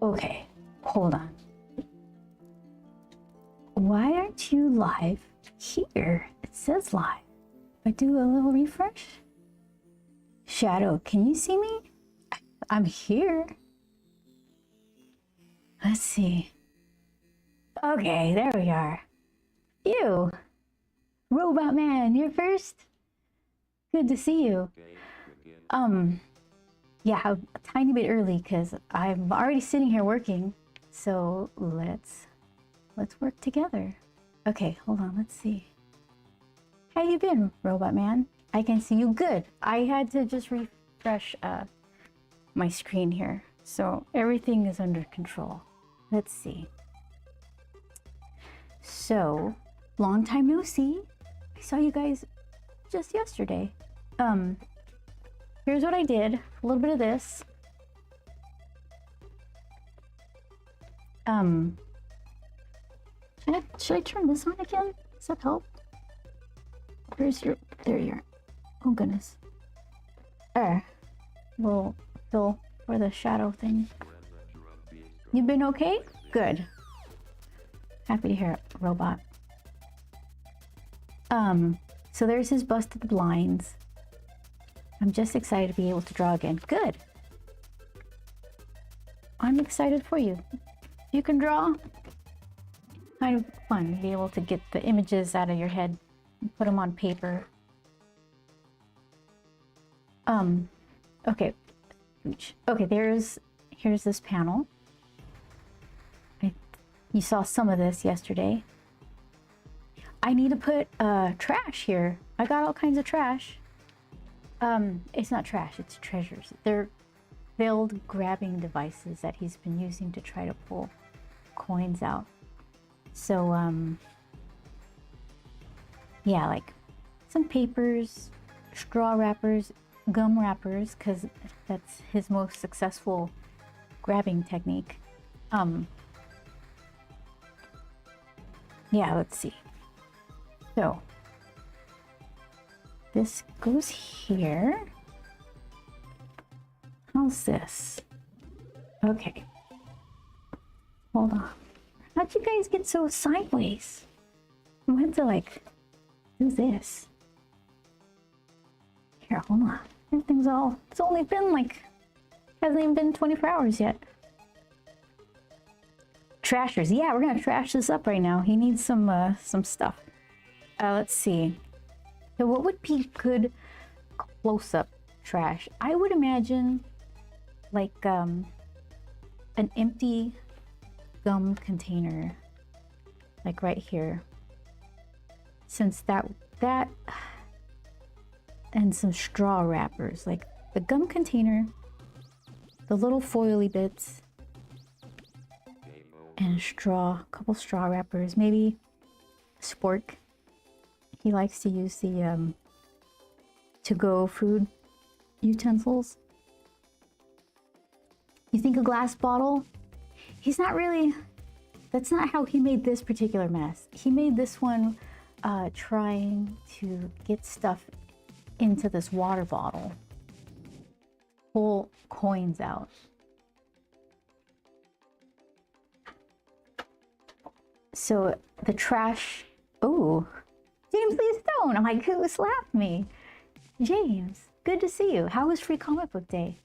Okay, hold on. Why aren't you live here? It says live. If I do a little refresh. Shadow, can you see me? I'm here. Let's see. Okay, there we are. You, Robot Man, you're first. Good to see you. Yeah, a tiny bit early because I'm already sitting here working. So let's work together. Okay, hold on, let's see. How you been, Robot Man? I can see you good. I had to just refresh my screen here. So everything is under control. Let's see. So, long time no see. I saw you guys just yesterday. Here's what I did. A little bit of this. Should I turn this on again? Does that help? Where's your, there you are. Oh goodness. Little fill for the shadow thing. You been okay? Good. Happy to hear it, Robot. So there's his busted blinds. I'm just excited to be able to draw again. Good. I'm excited for you. You can draw. Kind of fun to be able to get the images out of your head and put them on paper. Okay. Okay, here's this panel. You saw some of this yesterday. I need to put trash here. I got all kinds of trash. It's not trash, it's treasures. They're failed grabbing devices that he's been using to try to pull coins out. So, yeah, like some papers, straw wrappers, gum wrappers, because that's his most successful grabbing technique. Yeah, let's see. So, this goes here. How's this? Okay. Hold on. How'd you guys get so sideways? I had to like do this. Here, hold on. Everything's all, it's only been like, hasn't even been 24 hours yet. Trashers. Yeah, we're gonna trash this up right now. He needs some stuff. Let's see. So what would be good close-up trash? I would imagine like an empty gum container, like right here. Since that and some straw wrappers, like the gum container, the little foily bits, and a couple straw wrappers, maybe a spork. He likes to use the to-go food utensils. You think a glass bottle? He's not really, that's not how he made this particular mess. He made this one trying to get stuff into this water bottle. Pull coins out. So the trash, oh, James Lee Stone. I'm like, who slapped me? James, good to see you. How was Free Comic Book Day?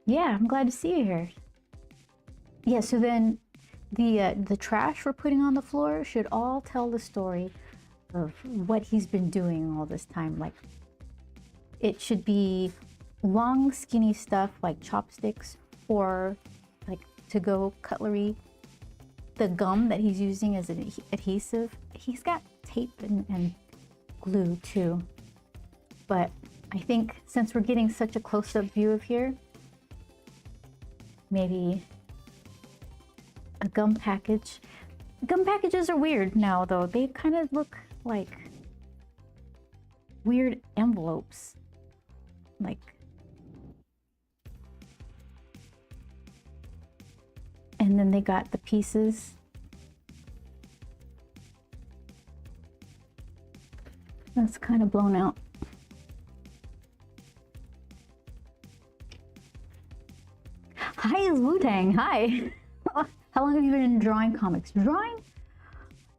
Yeah, I'm glad to see you here. Yeah, so then the trash we're putting on the floor should all tell the story of what he's been doing all this time. Like, it should be long, skinny stuff like chopsticks or like to-go cutlery. The gum that he's using as an adhesive, he's got tape and glue too. But I think since we're getting such a close-up view of here, maybe a gum package. Gum packages are weird now though. They kind of look like weird envelopes. Like, and then they got the pieces. That's kind of blown out. Hi, it's Wu-Tang. Hi. How long have you been drawing comics? Drawing?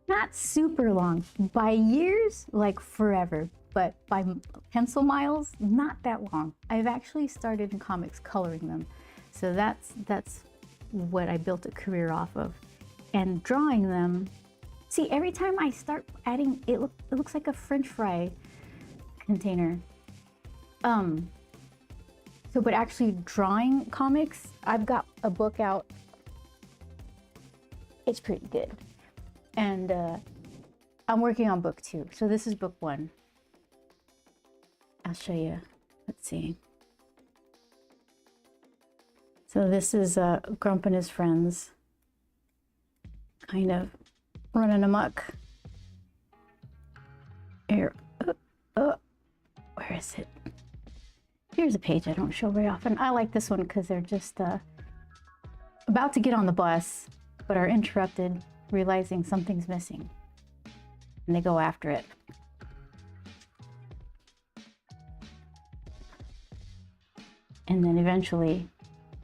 Not super long. By years, like forever. But by pencil miles, not that long. I've actually started in comics coloring them. So that's what I built a career off of. And drawing them, see, every time I start adding, it looks like a French fry container. So, but actually drawing comics, I've got a book out. It's pretty good. And I'm working on book 2. So this is book 1. I'll show you. Let's see. So this is Grump and his friends kind of running amok. Here, where is it? Here's a page I don't show very often. I like this one because they're just about to get on the bus, but are interrupted, realizing something's missing. And they go after it. And then eventually,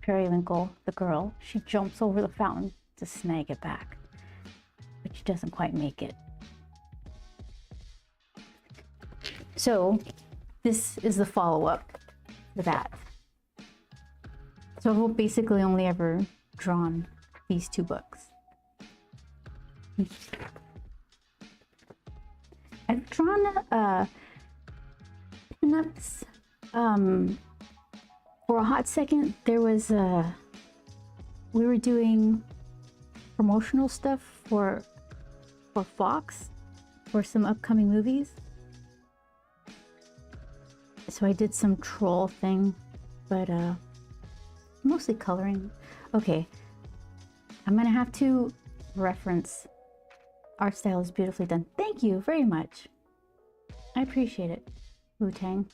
Periwinkle, the girl, she jumps over the fountain to snag it back. But she doesn't quite make it. So, this is the follow-up to that. So I've basically only ever drawn these 2 books. I've drawn pinups. For a hot second, there was we were doing promotional stuff for Fox for some upcoming movies. So I did some troll thing, but mostly coloring. Okay, I'm gonna have to reference Art Style is Beautifully Done. Thank you very much. I appreciate it, Wu-Tang.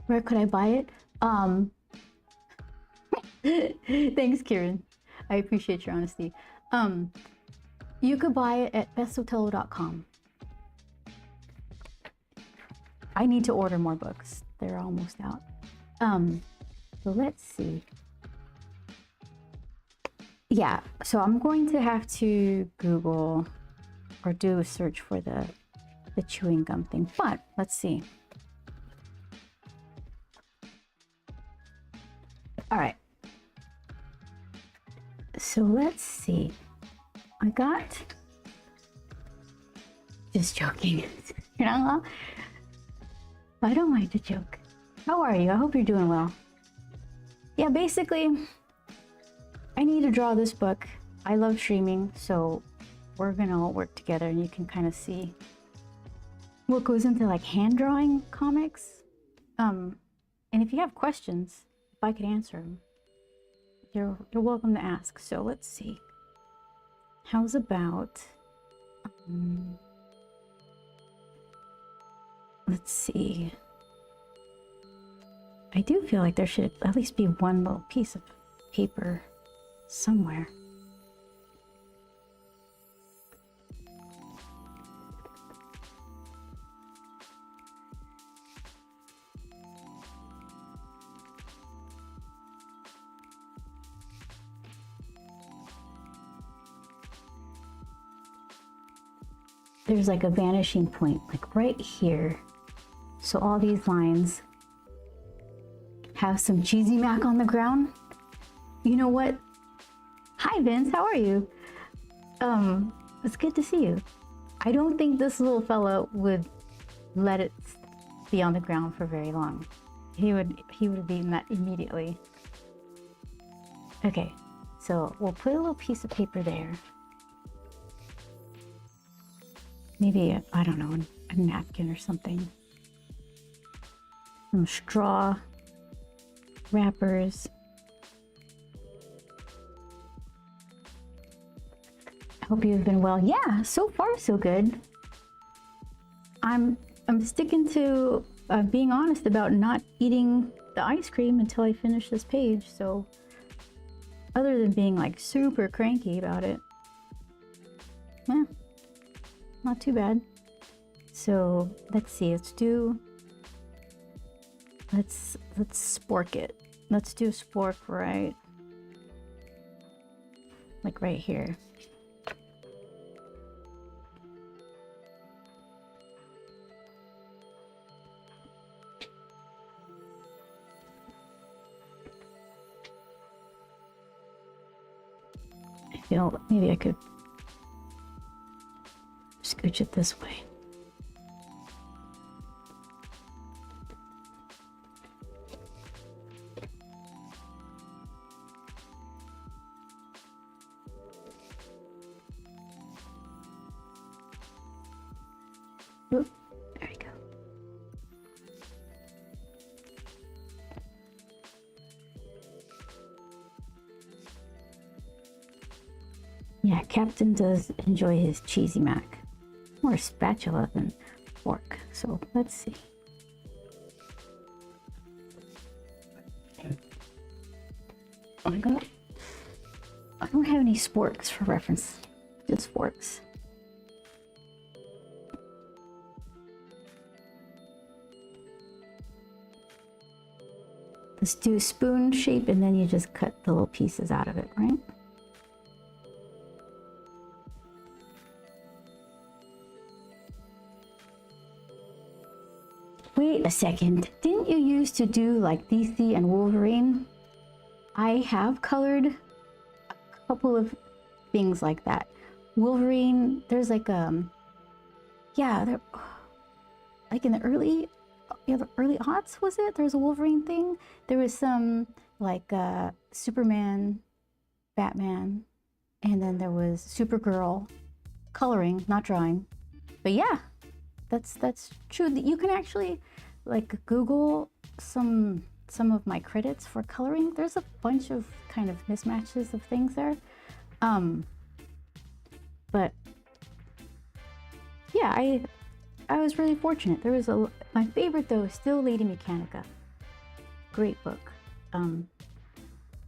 Where could I buy it? Thanks, Kieran. I appreciate your honesty. You could buy it at bestotello.com. I need to order more books. They're almost out. So let's see. Yeah, so I'm going to have to Google or do a search for the chewing gum thing, but let's see. All right. So let's see. I got, just joking. You know, I don't mind to joke. How are you? I hope you're doing well. Yeah, basically, I need to draw this book. I love streaming, so we're gonna all work together and you can kind of see what goes into like hand drawing comics. And if you have questions, if I could answer them, you're welcome to ask. So let's see. How's about, let's see. I do feel like there should at least be one little piece of paper somewhere. There's like a vanishing point, like right here. So all these lines have some cheesy mac on the ground. You know what? Hi Vince, how are you? It's good to see you. I don't think this little fella would let it be on the ground for very long. He would have eaten that immediately. Okay, so we'll put a little piece of paper there. Maybe, I don't know, a napkin or something. Some straw wrappers. I hope you've been well. Yeah, so far so good. I'm sticking to being honest about not eating the ice cream until I finish this page. So other than being like super cranky about it, yeah, not too bad. So let's see, let's spork it. Let's do spork right, like right here. I feel maybe I could scooch it this way. Oop, there we go. Yeah, Captain does enjoy his cheesy mac. More spatula than fork. So let's see. I don't have any sporks for reference. Just forks. Let's do spoon shape and then you just cut the little pieces out of it, right? Wait a second, didn't you used to do like DC and Wolverine? I have colored a couple of things like that. Wolverine, there's like yeah, there, like in the early aughts, was it? There was a Wolverine thing. There was some like Superman, Batman, and then there was Supergirl, coloring, not drawing. But yeah, that's true. You can actually like Google some of my credits for coloring. There's a bunch of kind of mismatches of things there. But yeah, I was really fortunate. There was my favorite though is still Lady Mechanica. Great book.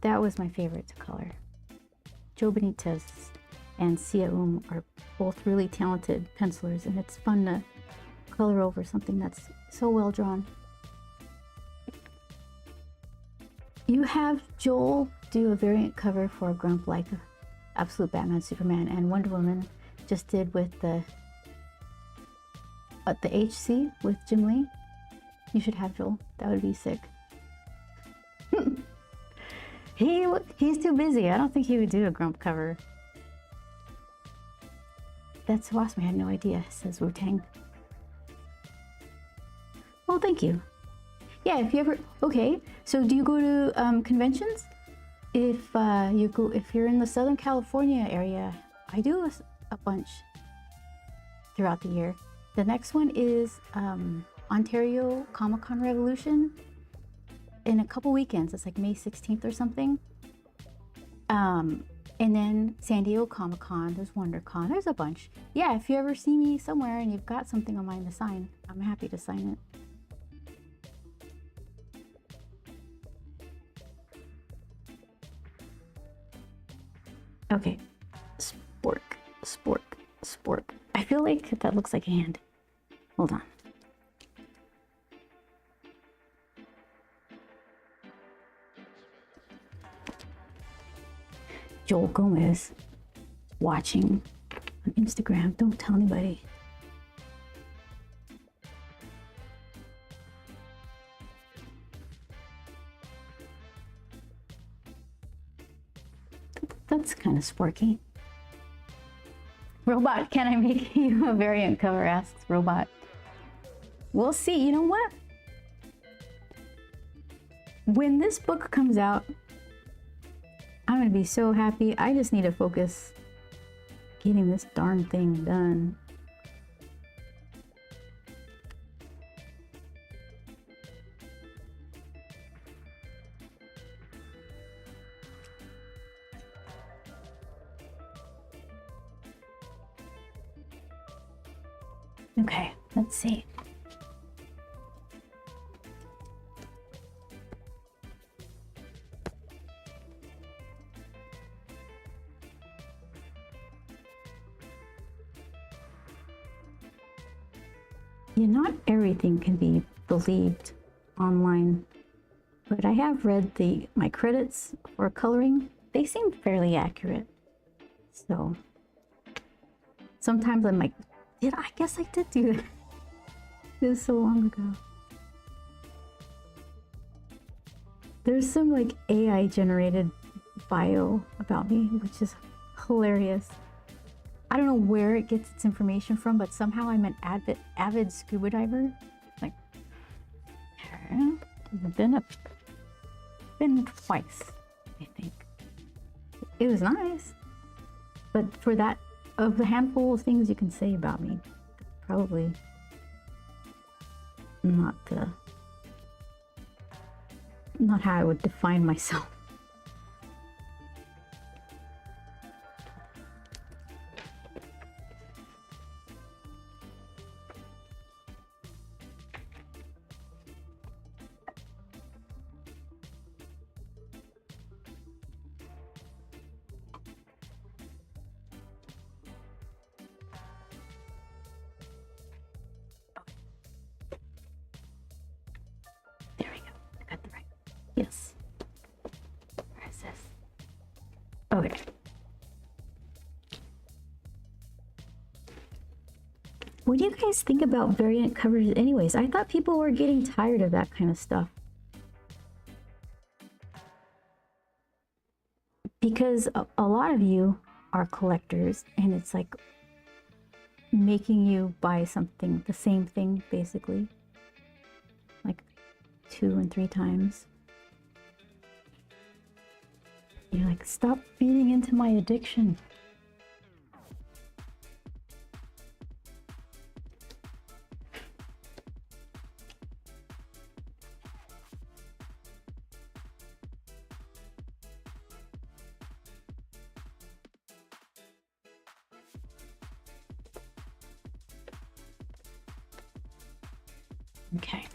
That was my favorite to color. Joe Benitez and Sia are both really talented pencilers, and it's fun to color over something that's so well drawn. You have Joel do a variant cover for Grump like Absolute Batman, Superman, and Wonder Woman. Just did with the HC with Jim Lee. You should have Joel. That would be sick. He's too busy. I don't think he would do a Grump cover. That's so awesome. I had no idea, says Wu-Tang. Well, thank you. Yeah, if you ever, okay, so do you go to conventions? If you're in the Southern California area, I do a bunch throughout the year. The next one is Ontario Comic-Con Revolution in a couple weekends. It's like May 16th or something. And then San Diego Comic-Con, there's WonderCon, there's a bunch. Yeah, if you ever see me somewhere and you've got something of mine to sign, I'm happy to sign it. Okay, spork. I feel like that looks like a hand. Hold on. Joel Gomez watching on Instagram. Don't tell anybody. That's kind of sporky. Robot, can I make you a variant cover? Asks Robot. We'll see. You know what? When this book comes out, I'm gonna be so happy. I just need to focus getting this darn thing done. Okay, let's see. Yeah, not everything can be believed online. But I have read my credits for coloring. They seem fairly accurate. So sometimes I'm like, I guess I did do that. It was so long ago. There's some like AI generated bio about me, which is hilarious. I don't know where it gets its information from, but somehow I'm an avid scuba diver. Like, I've been twice, I think. It was nice, but for that, of the handful of things you can say about me, probably not how I would define myself. There we go. I got the right. Yes. Where is this? Okay. What do you guys think about variant covers anyways? I thought people were getting tired of that kind of stuff. Because a lot of you are collectors, and it's like making you buy something, the same thing, basically. Like 2 and 3 times. You're like, stop feeding into my addiction. Okay.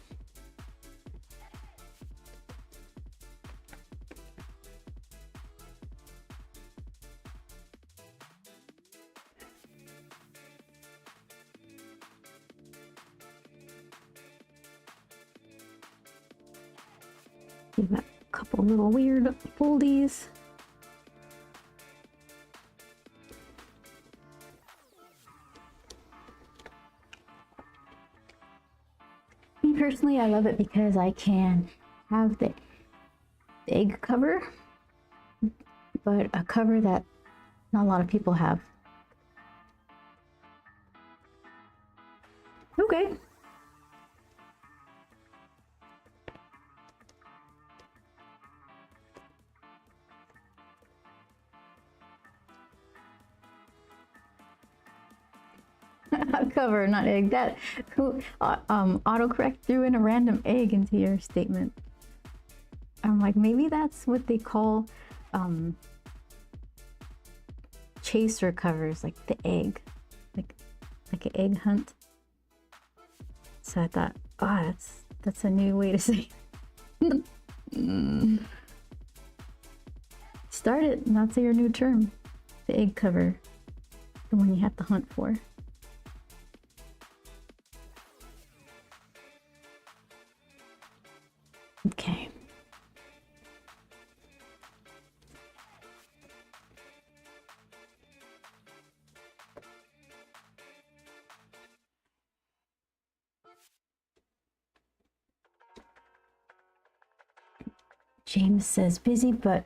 Give that a couple little weird foldies. Me personally, I love it because I can have the egg cover, but a cover that not a lot of people have. Okay. Cover, not egg. That who autocorrect threw in a random egg into your statement. I'm like, maybe that's what they call chaser covers, like the egg, like an egg hunt. So I thought, oh, that's a new way to say it. Start it, and that's your new term. The egg cover, the one you have to hunt for. Okay. James says busy, but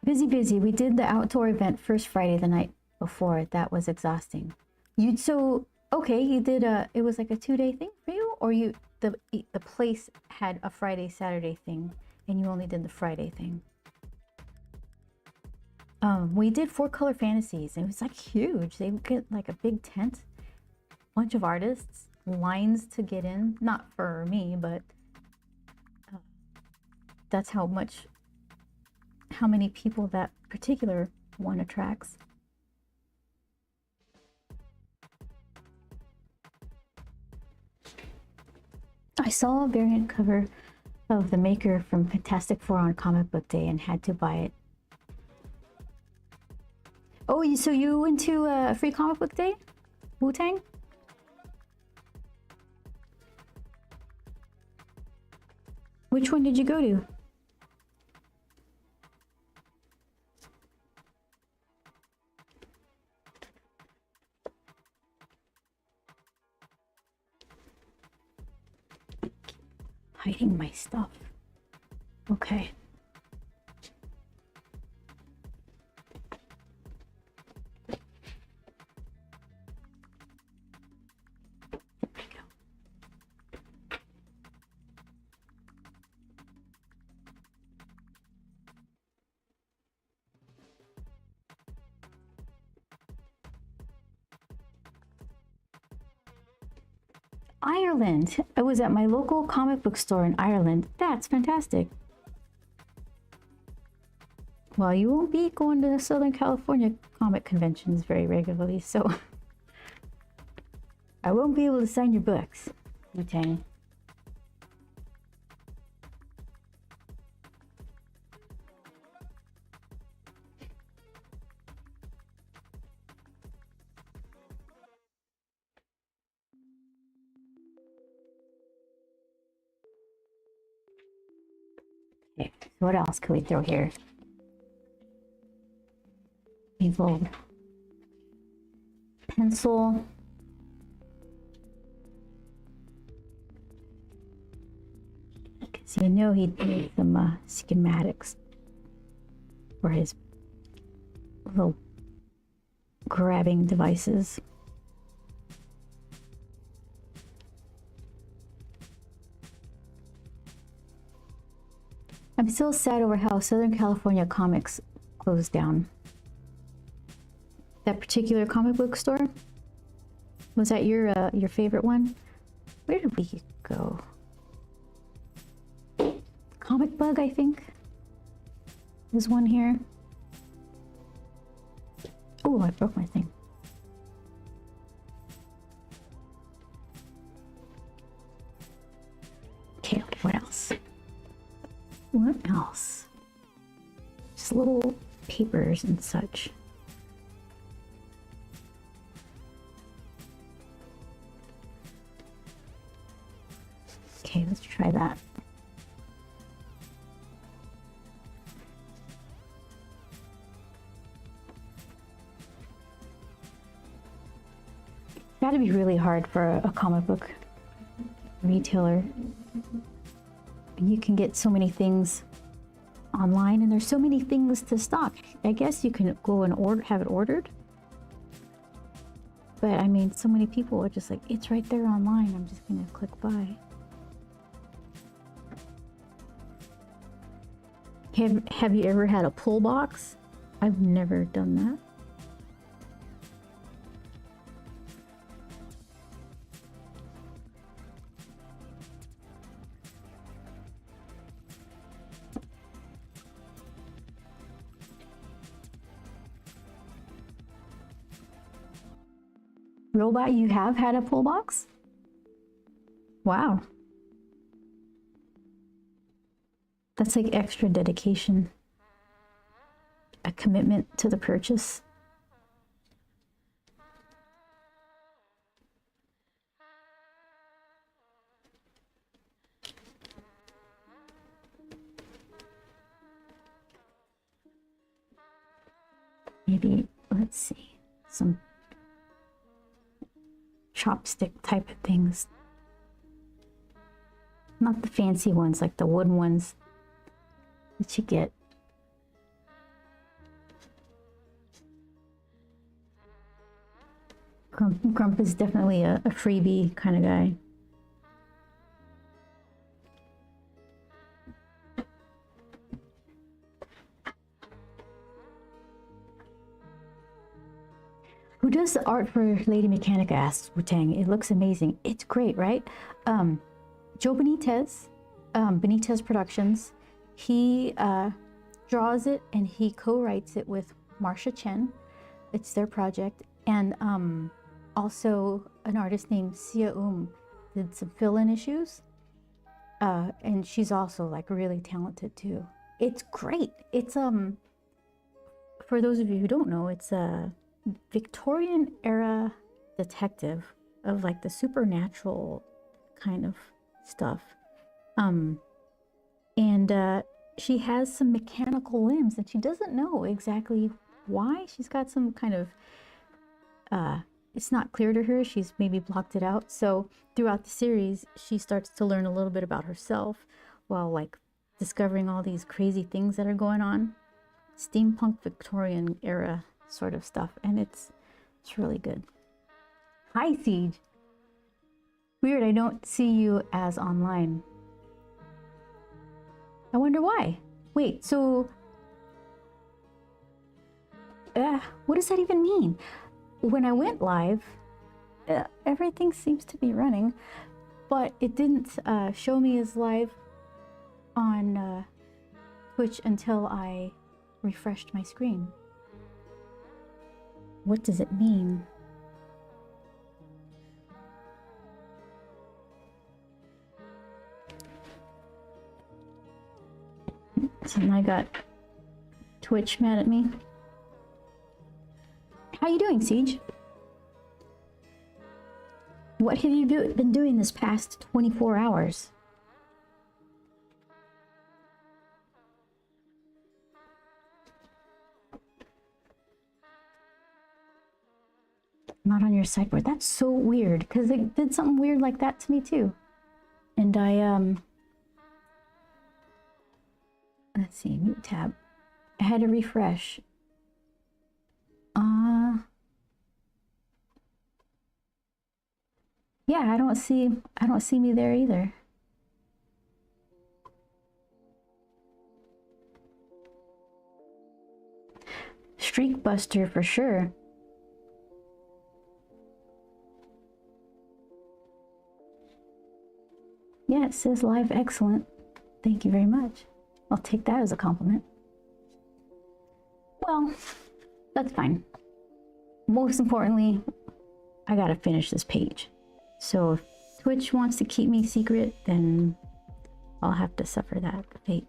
busy. We did the outdoor event first Friday the night before. That was exhausting. You did it was like a 2-day thing for you, or the place had a Friday Saturday thing and you only did the Friday thing. We did 4 Color Fantasies, and it was like huge. They would get like a big tent, bunch of artists, lines to get in, not for me, but that's how many people that particular one attracts. I saw a variant cover of the Maker from Fantastic Four on Comic Book Day and had to buy it. Oh, so you went to a free comic book day? Wu-Tang? Which one did you go to? Hiding my stuff. Okay. There we go. Ireland. I was at my local comic book store in Ireland. That's fantastic. Well, you won't be going to Southern California comic conventions very regularly, so I won't be able to sign your books, Wu-Tang. Okay, so what else can we throw here? A little pencil. Because you know he made some schematics for his little grabbing devices. I'm still sad over how Southern California Comics closed down. That particular comic book store? Was that your favorite one? Where did we go? Comic Bug, I think. There's one here. Oh, I broke my thing. Okay, what else? What else? Just little papers and such. Okay, let's try that. Got to be really hard for a comic book retailer. You can get so many things online, and there's so many things to stock. I guess you can go and have it ordered. But I mean, so many people are just like, it's right there online. I'm just gonna click buy. Have you ever had a pull box? I've never done that. Robot, you have had a pull box? Wow. That's like extra dedication. A commitment to the purchase. Maybe, let's see, some chopstick type of things. Not the fancy ones, like the wooden ones that you get. Grump is definitely a freebie kind of guy. Who does the art for Lady Mechanika? Asks Wu-Tang. It looks amazing. It's great, right? Joe Benitez, Benitez Productions. He draws it and he co-writes it with Marcia Chen. It's their project. And also an artist named Sia did some fill-in issues. And she's also like really talented too. It's great. It's for those of you who don't know, it's a Victorian era detective of like the supernatural kind of stuff. And she has some mechanical limbs and she doesn't know exactly why. She's got some kind of it's not clear to her. She's maybe blocked it out. So throughout the series, she starts to learn a little bit about herself while like discovering all these crazy things that are going on. Steampunk Victorian era sort of stuff. And it's really good. Hi, Siege. Weird, I don't see you as online. I wonder why. Wait, so... what does that even mean? When I went live, everything seems to be running, but it didn't show me as live on Twitch until I refreshed my screen. What does it mean? So I got Twitch mad at me. How you doing, Siege? What have you been doing this past 24 hours? Not on your sideboard. That's so weird, because it did something weird like that to me too. And I, let's see, mute tab. I had to refresh. Yeah, I don't see me there either. Streak Buster for sure. Yeah, it says live excellent. Thank you very much. I'll take that as a compliment. Well, that's fine. Most importantly, I gotta finish this page. So if Twitch wants to keep me secret, then I'll have to suffer that fate.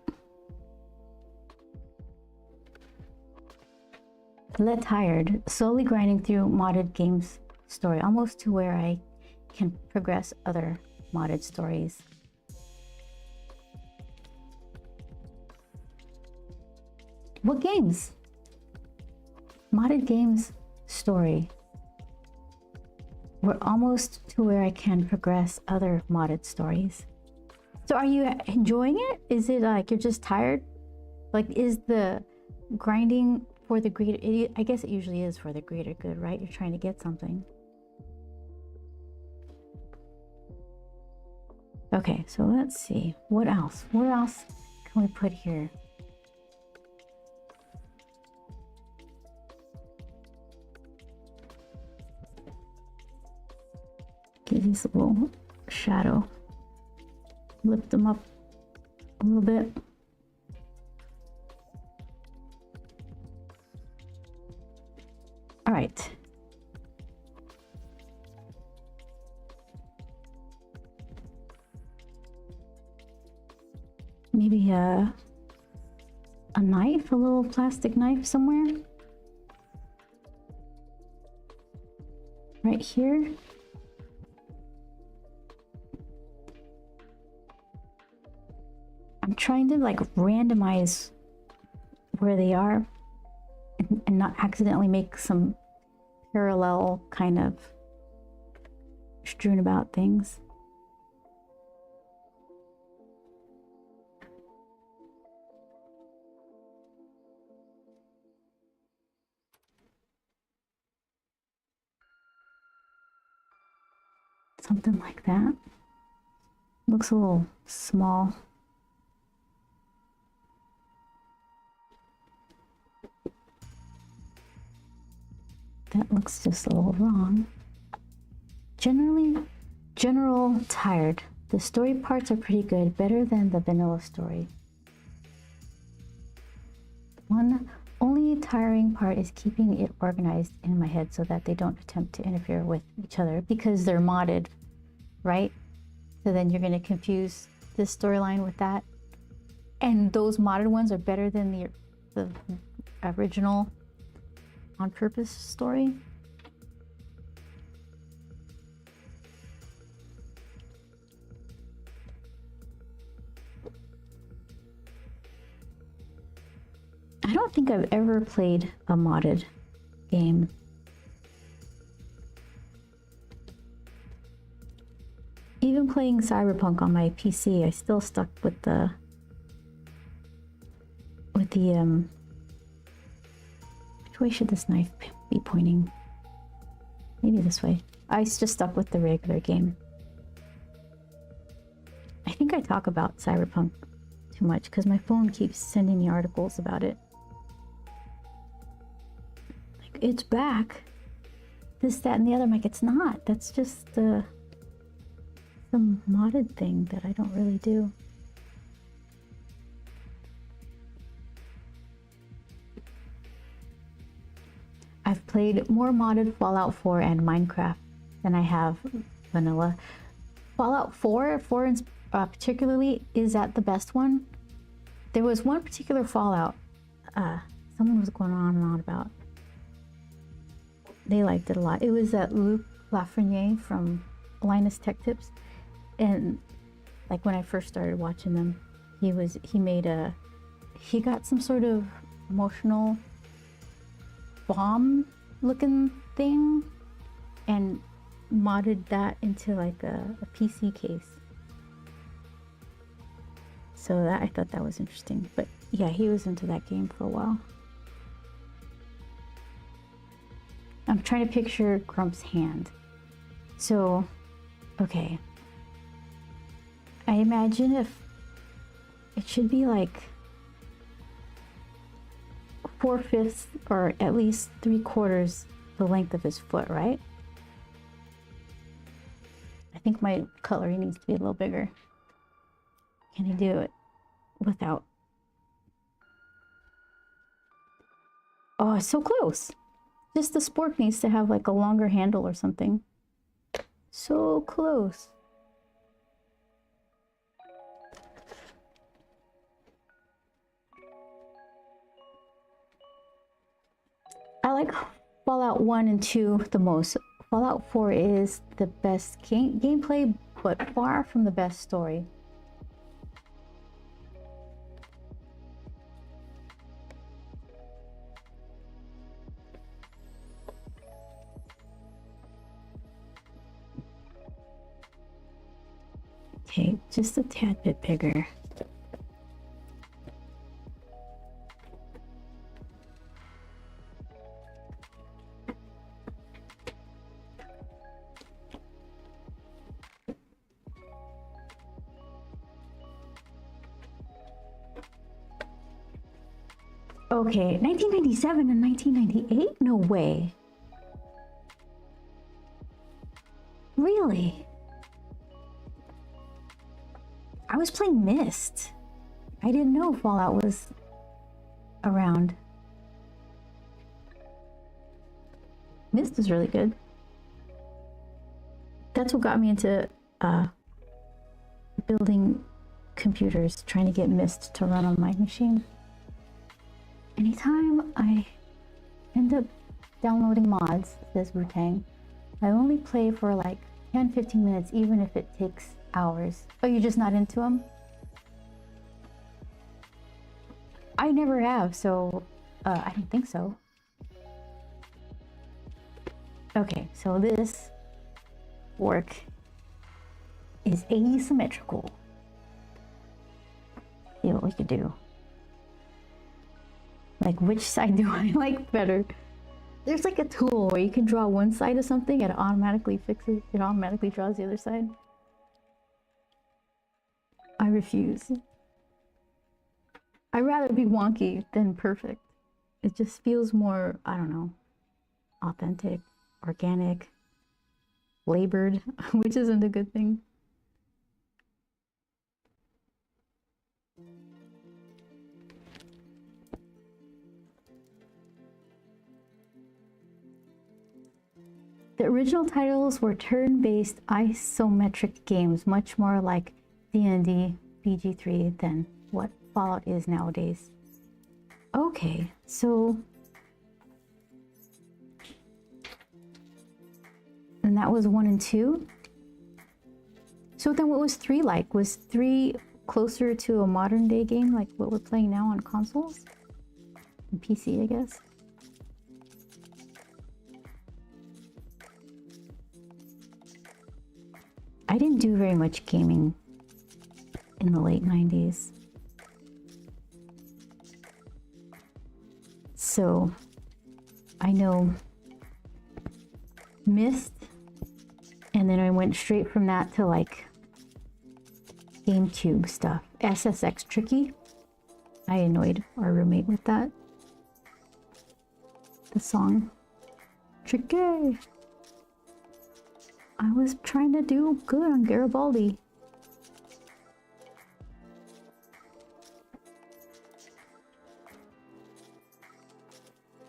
Let Tired, slowly grinding through modded games story, almost to where I can progress other modded stories. What games? Modded games story. We're almost to where I can progress other modded stories. So are you enjoying it? Is it like you're just tired? Like, is the grinding for the greater... I guess it usually is for the greater good, right? You're trying to get something. Okay, so let's see. What else? What else can we put here? Give these a little shadow. Lift them up a little bit. All right. Maybe a knife, a little plastic knife somewhere. Right here. I'm trying to like randomize where they are and not accidentally make some parallel kind of strewn about things. Something like that. Looks a little small. That looks just a little wrong. General tired. The story parts are pretty good, better than the vanilla story. One only tiring part is keeping it organized in my head so that they don't attempt to interfere with each other because they're modded, right? So then you're going to confuse this storyline with that. And those modded ones are better than the original on purpose story. I don't think I've ever played a modded game. playing Cyberpunk on my PC, I still stuck with the which way should this knife be pointing? Maybe this way. I just stuck with the regular game. I think I talk about Cyberpunk too much because my phone keeps sending me articles about it. Like, it's back. This, that, and the other. I'm like, it's not. That's just some modded thing that I don't really do. I've played more modded Fallout 4 and Minecraft than I have vanilla. Fallout 4 particularly, is that the best one? There was one particular Fallout someone was going on and on about. They liked it a lot. It was Luc Lafreniere from Linus Tech Tips, and like when I first started watching them, he got some sort of emotional bomb looking thing and modded that into like a PC case. So that, I thought that was interesting. But yeah, he was into that game for a while. I'm trying to picture Grump's hand. So, okay. I imagine if it should be like 4/5 or at least 3/4 the length of his foot, right? I think my cutlery needs to be a little bigger. Can I do it without? Oh, it's so close. Just the spork needs to have like a longer handle or something. So close. I like Fallout 1 and 2 the most. Fallout 4 is the best gameplay, but far from the best story. Okay, just a tad bit bigger. Okay, 1997 and 1998? No way. Really? I was playing Myst. I didn't know Fallout was around. Myst is really good. That's what got me into building computers, trying to get Myst to run on my machine. Anytime I end up downloading mods, says Wu-Tang, I only play for like 10-15 minutes, even if it takes hours. Oh, you're just not into them? I never have, so I don't think so. Okay, so this work is asymmetrical. See what we could do. Like, which side do I like better? There's like a tool where you can draw one side of something and it automatically fixes, it automatically draws the other side. I refuse. I'd rather be wonky than perfect. It just feels more, I don't know, authentic, organic, labored, which isn't a good thing. The original titles were turn-based isometric games, much more like D&D BG3 than what Fallout is nowadays. Okay, so... and that was 1 and 2? So then what was 3 like? Was 3 closer to a modern day game like what we're playing now on consoles? And PC, I guess? I didn't do very much gaming in the late 90s. So I know Myst, and then I went straight from that to like GameCube stuff. SSX Tricky. I annoyed our roommate with that. The song Tricky. I was trying to do good on Garibaldi.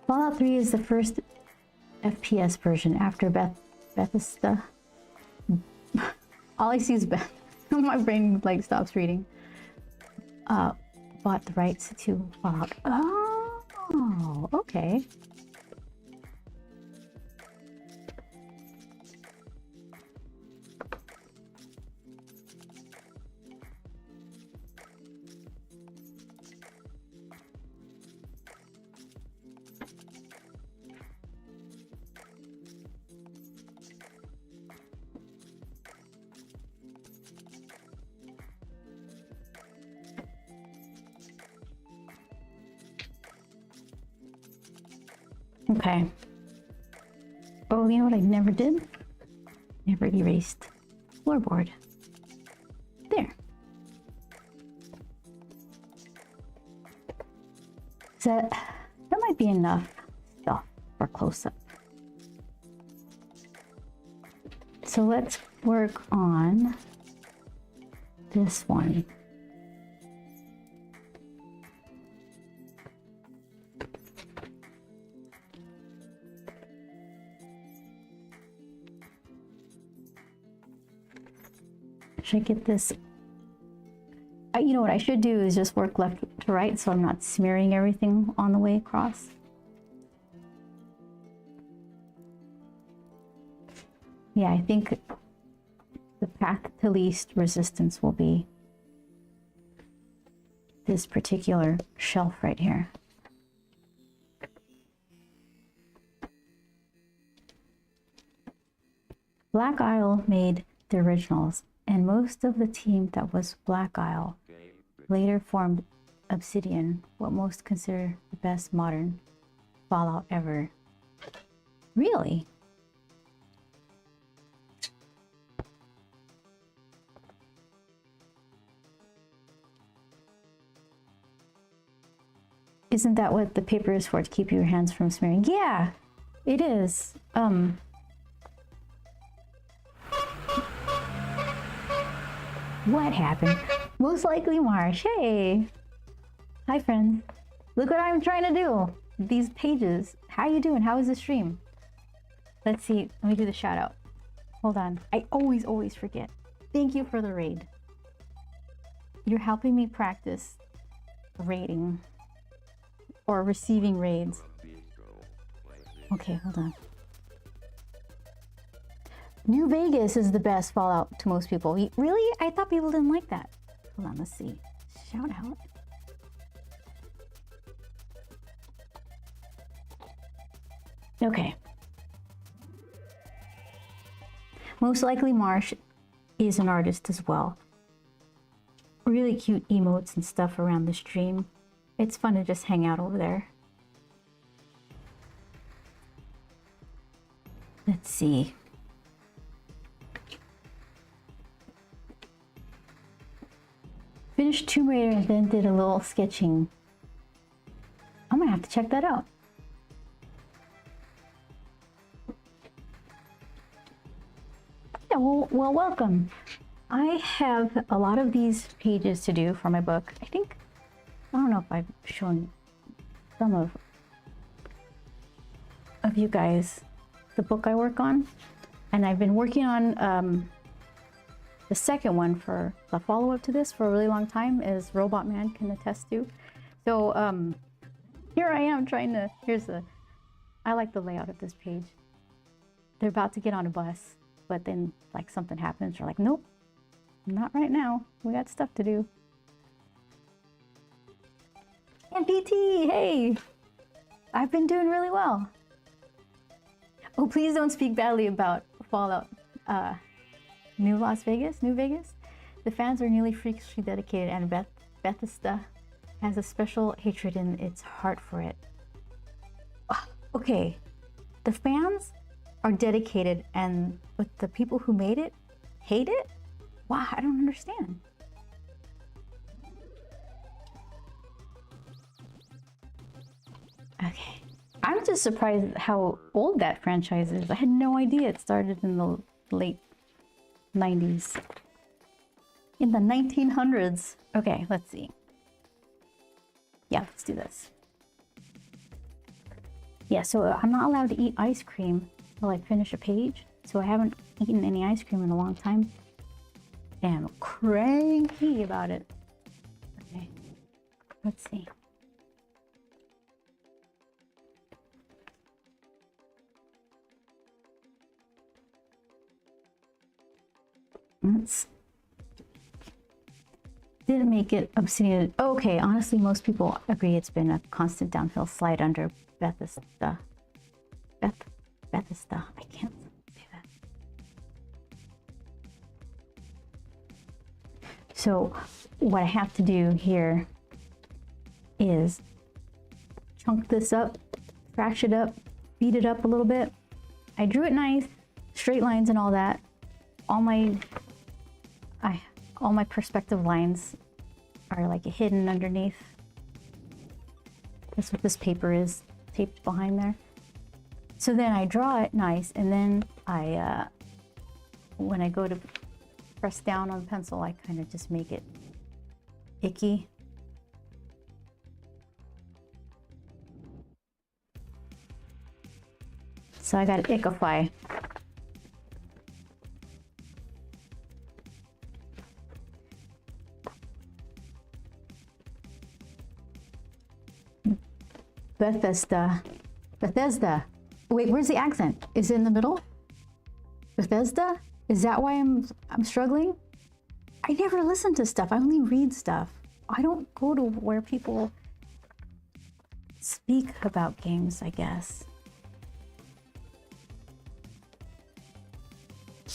Fallout 3 is the first FPS version after Bethesda. All I see is Beth. My brain like stops reading. Bought the rights to Fallout. Oh, okay. Okay. Oh, you know what I never did? Never erased floorboard. There. So that might be enough stuff for close-up. So let's work on this one. Should I get this? You know what I should do is just work left to right so I'm not smearing everything on the way across. Yeah, I think the path to least resistance will be this particular shelf right here. Black Isle made the originals, and most of the team that was Black Isle later formed Obsidian, what most consider the best modern Fallout ever. Really? Isn't that what the paper is for, to keep your hands from smearing? Yeah, it is. What happened? Most likely Marsh. Hey. Hi, friends. Look what I'm trying to do. These pages. How you doing? How is the stream? Let's see. Let me do the shout out. Hold on. I always forget. Thank you for the raid. You're helping me practice raiding or receiving raids. Okay, hold on. New Vegas is the best Fallout to most people. Really? I thought people didn't like that. Hold on, let's see. Shout out. Okay. Most likely Marsh is an artist as well. Really cute emotes and stuff around the stream. It's fun to just hang out over there. Let's see. Finished Tomb Raider and then did a little sketching. I'm gonna have to check that out. Yeah, well, welcome. I have a lot of these pages to do for my book. I don't know if I've shown some of you guys the book I work on, and I've been working on the second one for the follow-up to this for a really long time, as Robot Man can attest to. So here I am trying to, I like the layout of this page. They're about to get on a bus, but then like something happens. They're like, nope, not right now. We got stuff to do. NPT, hey, I've been doing really well. Oh, please don't speak badly about Fallout New Las Vegas, New Vegas. The fans are nearly freakishly dedicated, and Bethesda has a special hatred in its heart for it. Okay, the fans are dedicated, but the people who made it hate it? Wow, I don't understand. Okay, I'm just surprised how old that franchise is. I had no idea it started in the late 90s. In the 1900s. Okay, let's see. Yeah, let's do this. Yeah, so I'm not allowed to eat ice cream while I finish a page. So I haven't eaten any ice cream in a long time. And I'm cranky about it. Okay, let's see. Didn't make it Obsidian. Okay, honestly, most people agree it's been a constant downhill slide under Bethesda. Bethesda. I can't say that. So what I have to do here is chunk this up, thrash it up, beat it up a little bit. I drew it nice, straight lines and all that. All my perspective lines are like hidden underneath. That's what this paper is, taped behind there. So then I draw it nice, and then when I go to press down on the pencil, I kind of just make it icky. So I got ickify. Bethesda. Wait, where's the accent? Is it in the middle? Bethesda? Is that why I'm struggling? I never listen to stuff. I only read stuff. I don't go to where people speak about games, I guess.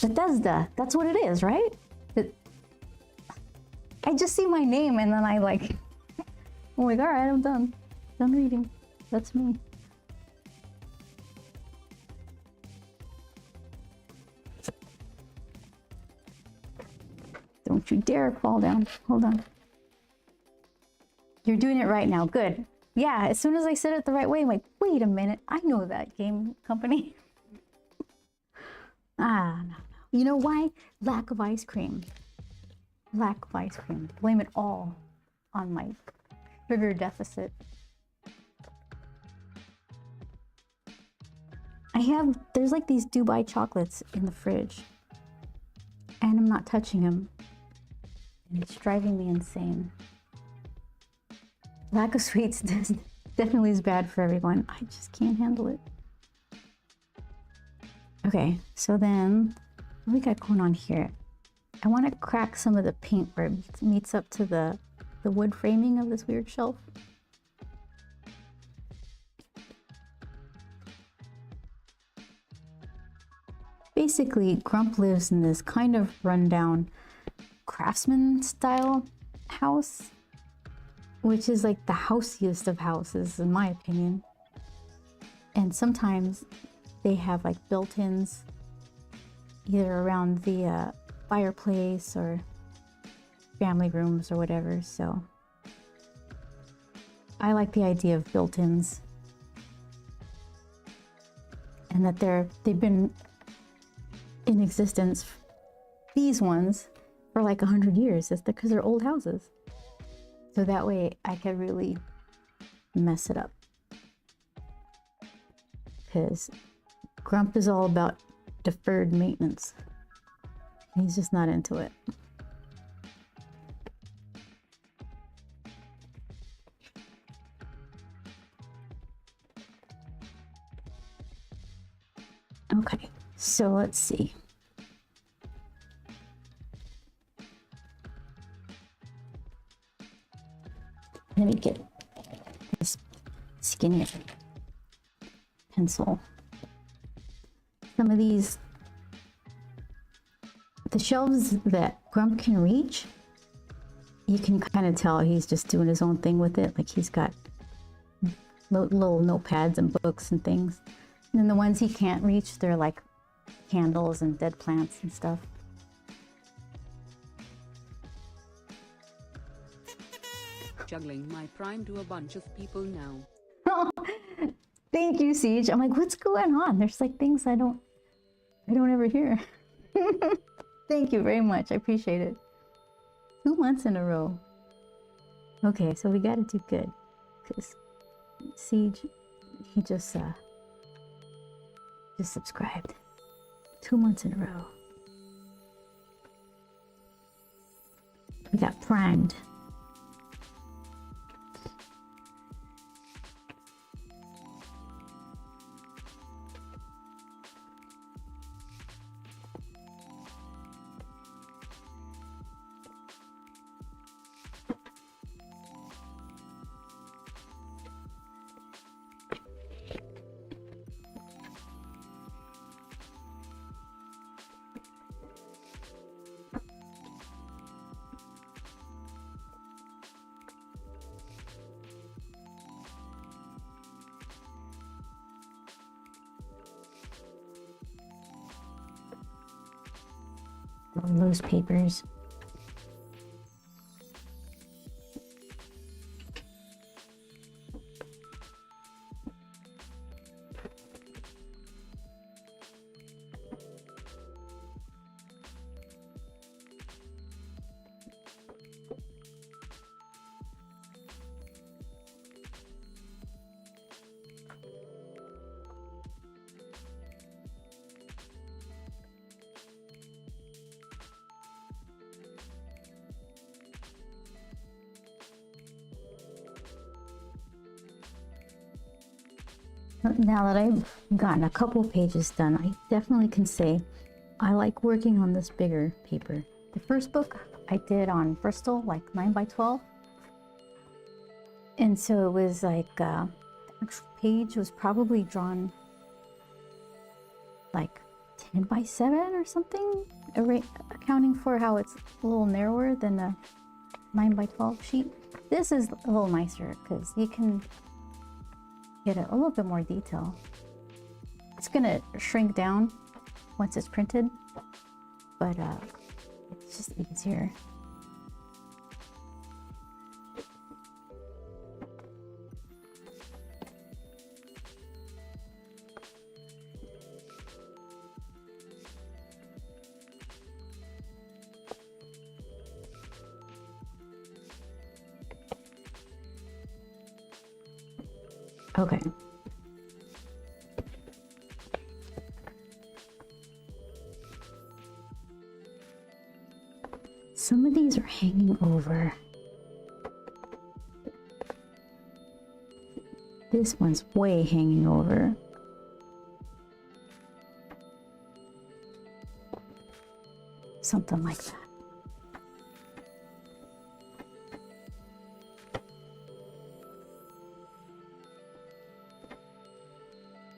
Bethesda. That's what it is, right? I just see my name and then I like, I'm like, all right, I'm done. Done reading. That's me. Don't you dare fall down. Hold on. You're doing it right now. Good. Yeah, as soon as I said it the right way, I'm like, wait a minute. I know that game company. No. You know why? Lack of ice cream. Lack of ice cream. Blame it all on my sugar deficit. There's like these Dubai chocolates in the fridge, and I'm not touching them. And it's driving me insane. Lack of sweets definitely is bad for everyone. I just can't handle it. Okay, so then what we got going on here? I want to crack some of the paint where it meets up to the wood framing of this weird shelf. Basically, Grump lives in this kind of rundown craftsman style house, which is like the houseiest of houses in my opinion. And sometimes they have like built-ins either around the fireplace or family rooms or whatever, so I like the idea of built-ins, and that they've been in existence, these ones, for like 100 years. It's because they're old houses. So that way I can really mess it up. Because Grump is all about deferred maintenance. He's just not into it. Okay, so let's see. Let me get this skinnier pencil. Some of these, the shelves that Grump can reach, you can kind of tell he's just doing his own thing with it. Like he's got little notepads and books and things. And then the ones he can't reach, they're like candles and dead plants and stuff. Juggling my prime to a bunch of people now. Oh, thank you, Siege. I'm like, what's going on? There's like things I don't ever hear. Thank you very much. I appreciate it. 2 months in a row. Okay, so we gotta do good. Because Siege, he just subscribed. 2 months in a row. We got primed. Those papers. Now that I've gotten a couple pages done, I definitely can say I like working on this bigger paper. The first book I did on Bristol, like 9x12. And so it was like, the actual page was probably drawn like 10x7 or something, accounting for how it's a little narrower than a 9x12 sheet. This is a little nicer because you can get a little bit more detail. It's gonna shrink down once it's printed, but it's just easier. Okay. Some of these are hanging over. This one's way hanging over. Something like that.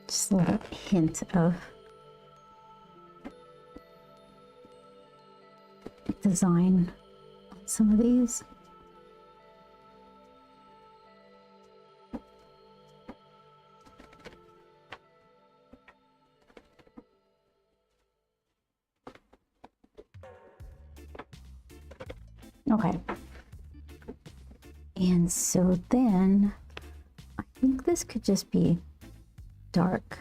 Just a little hint of design on some of these. Okay. And so then I think this could just be dark.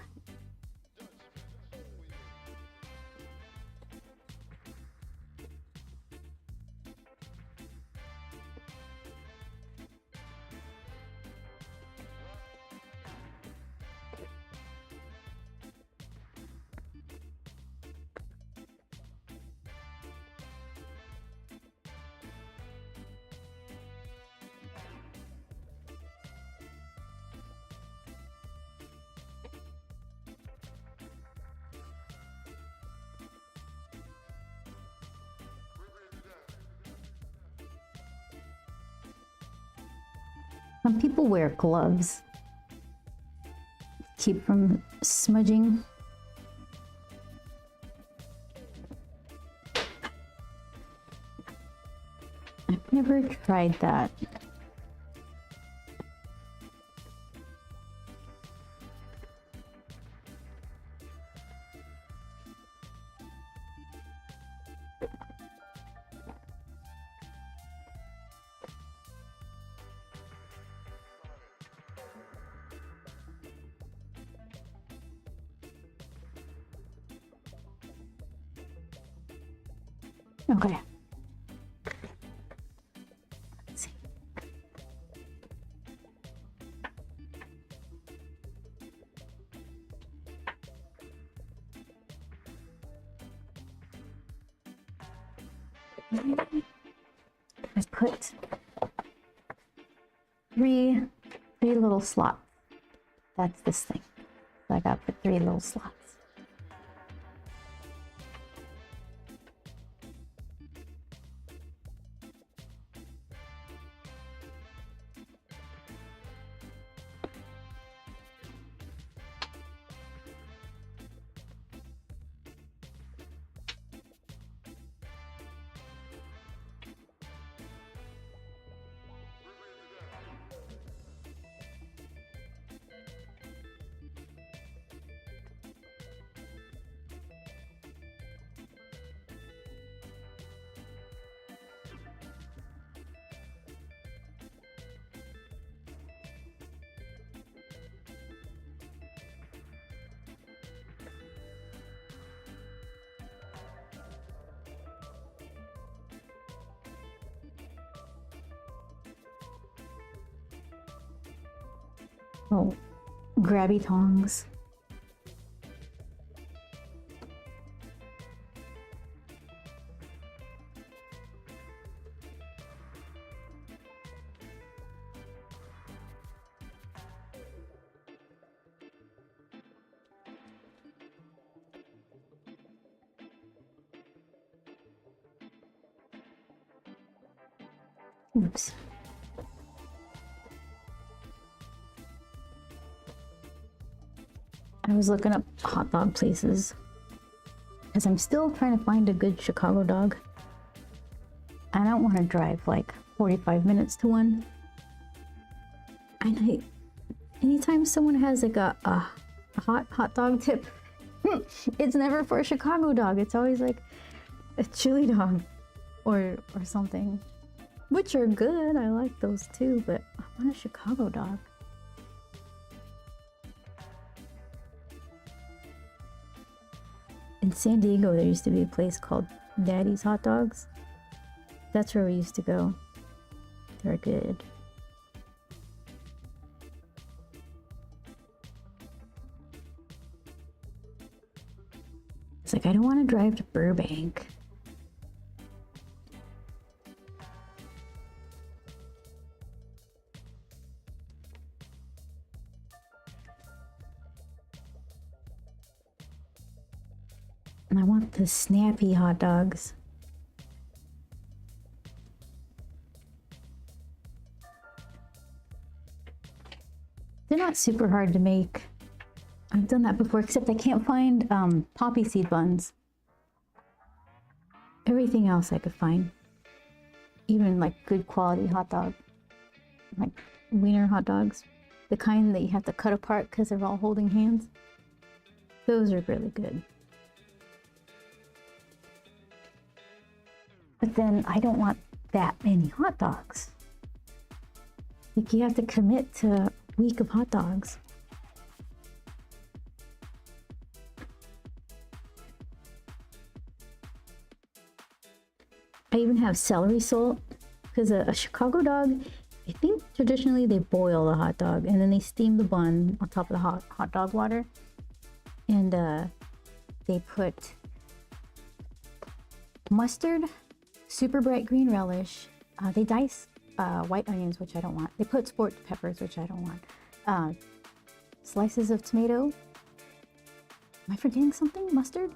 Some people wear gloves, keep from smudging. I've never tried that. Okay. Let's see. I put three little slots. That's this thing. So I got to put 3 little slots. Oh, grabby tongs. Oops. I was looking up hot dog places because I'm still trying to find a good Chicago dog. I don't want to drive like 45 minutes to one. And anytime someone has like a hot dog tip, it's never for a Chicago dog. It's always like a chili dog or something, which are good. I like those too, but I want a Chicago dog. In San Diego, there used to be a place called Daddy's Hot Dogs. That's where we used to go. They're good. It's like, I don't want to drive to Burbank. And I want the snappy hot dogs. They're not super hard to make. I've done that before, except I can't find poppy seed buns. Everything else I could find. Even like good quality hot dog. Like wiener hot dogs. The kind that you have to cut apart because they're all holding hands. Those are really good. But then I don't want that many hot dogs. Like, you have to commit to a week of hot dogs. I even have celery salt because a Chicago dog, I think traditionally they boil the hot dog and then they steam the bun on top of the hot dog water. And they put mustard, super bright green relish. They dice white onions, which I don't want. They put sport peppers, which I don't want. Slices of tomato. Am I forgetting something? Mustard?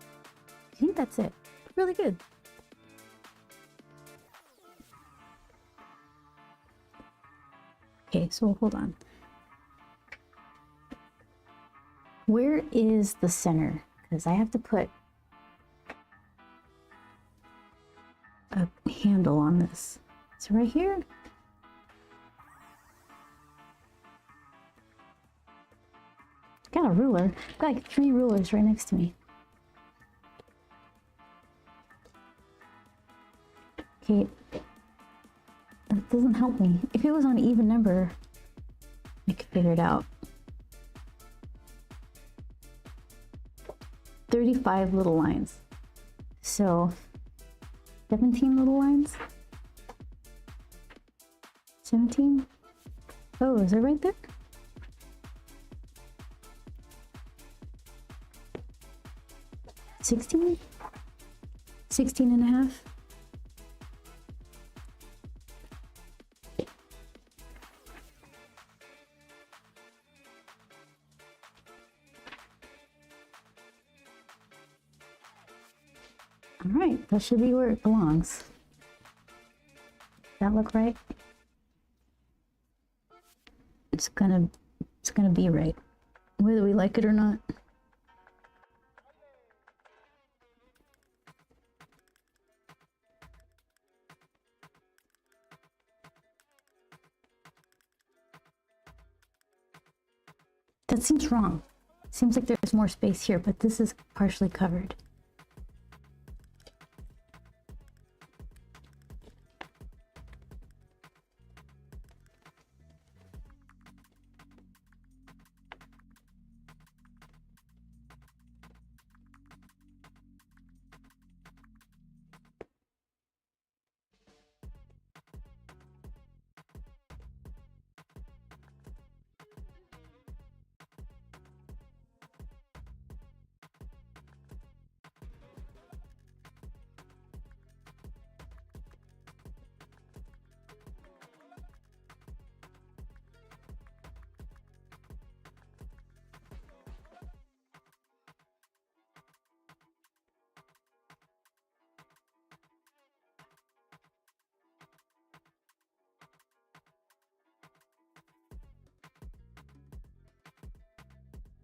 I think that's it. Really good. Okay, so hold on. Where is the center? Because I have to put a handle on this. It's right here. Got a ruler. Got like 3 rulers right next to me. Okay. That doesn't help me. If it was on an even number, I could figure it out. 35 little lines. So 17 little lines? 17? Oh, is it right there? $16? 16 and a half? All right, that should be where it belongs. Does that look right? It's gonna be right, whether we like it or not. That seems wrong. Seems like there's more space here, but this is partially covered.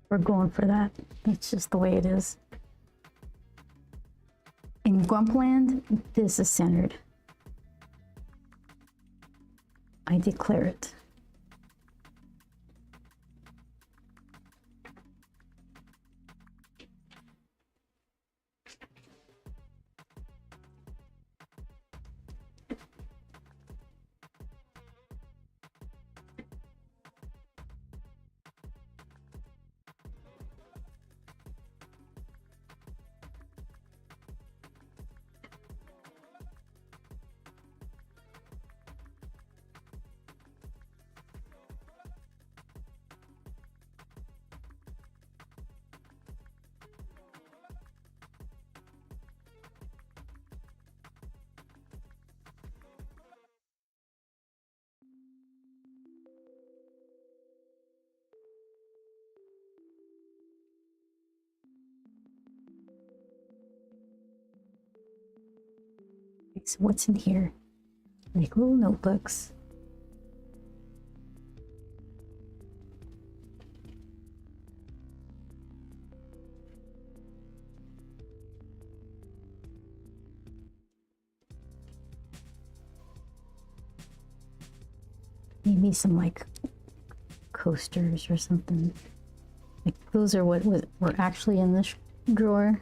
We're going for that. It's just the way it is. In Grumpland, this is centered. I declare it. So what's in here? Like little notebooks. Maybe some like coasters or something. Like those are what were actually in this drawer.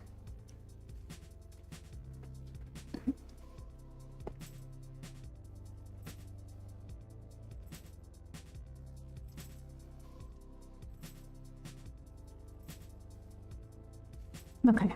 Okay.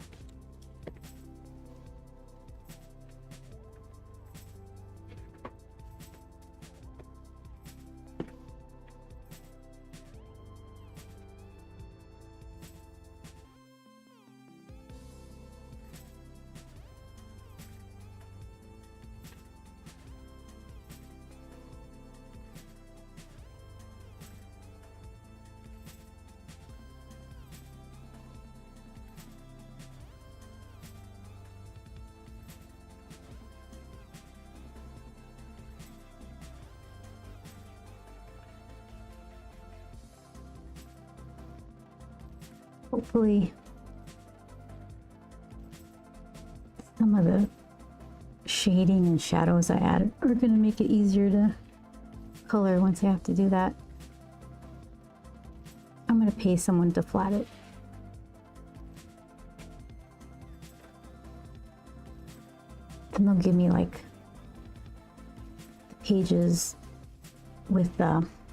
Hopefully some of the shading and shadows I added are gonna make it easier to color once I have to do that. I'm gonna pay someone to flat it. Then they'll give me like the pages with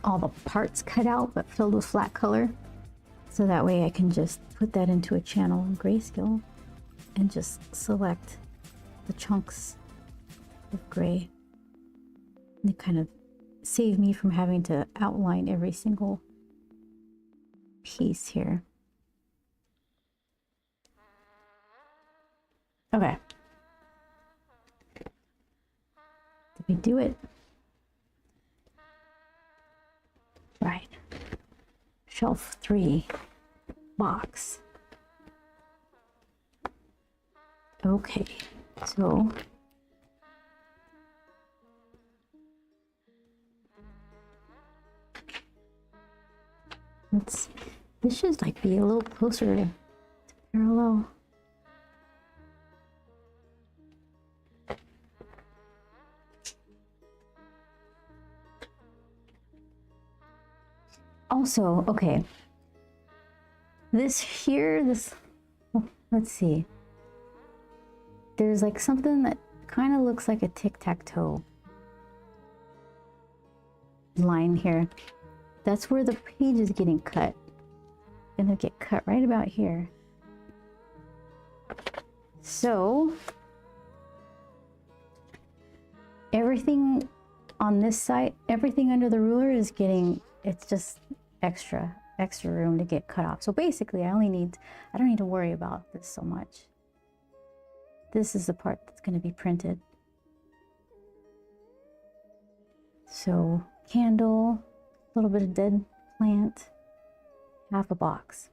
all the parts cut out but filled with flat color. So that way I can just put that into a channel in Grayscale and just select the chunks of gray. And it kind of save me from having to outline every single piece here. Okay. Did we do it? Right. Shelf 3 box. Okay, so this should like be a little closer to parallel. Also, okay, this here, let's see. There's like something that kind of looks like a tic-tac-toe line here. That's where the page is getting cut. Gonna get cut right about here. So everything on this side, everything under the ruler is getting, it's just extra room to get cut off. So basically I don't need to worry about this so much. This is the part that's going to be printed. So candle, a little bit of dead plant, half a box.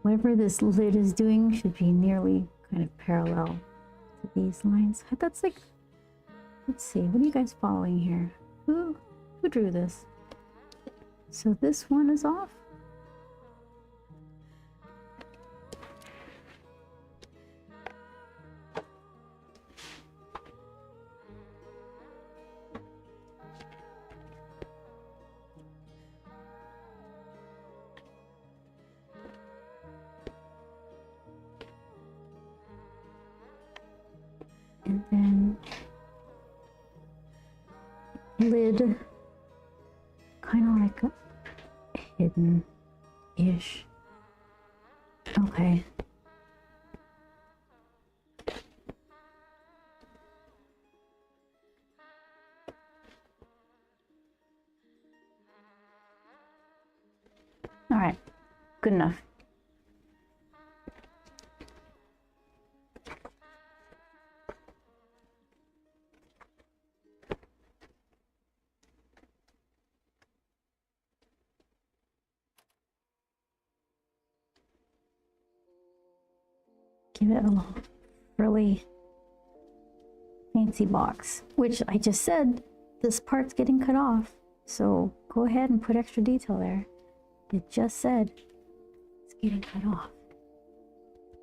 Whatever this lid is doing should be nearly kind of parallel to these lines. That's like, let's see, what are you guys following here? Who drew this? So this one is off. And then lid, kind of like a hidden-ish. Okay. All right, good enough. Give it a little really fancy box, which I just said this part's getting cut off. So go ahead and put extra detail there. It just said it's getting cut off.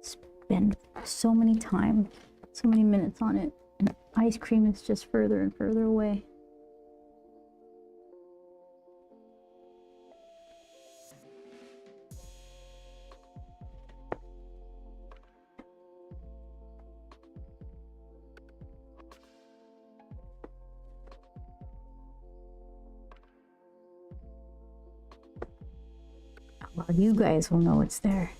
Spend so many time, so many minutes on it, and ice cream is just further and further away. Well, you guys will know it's there.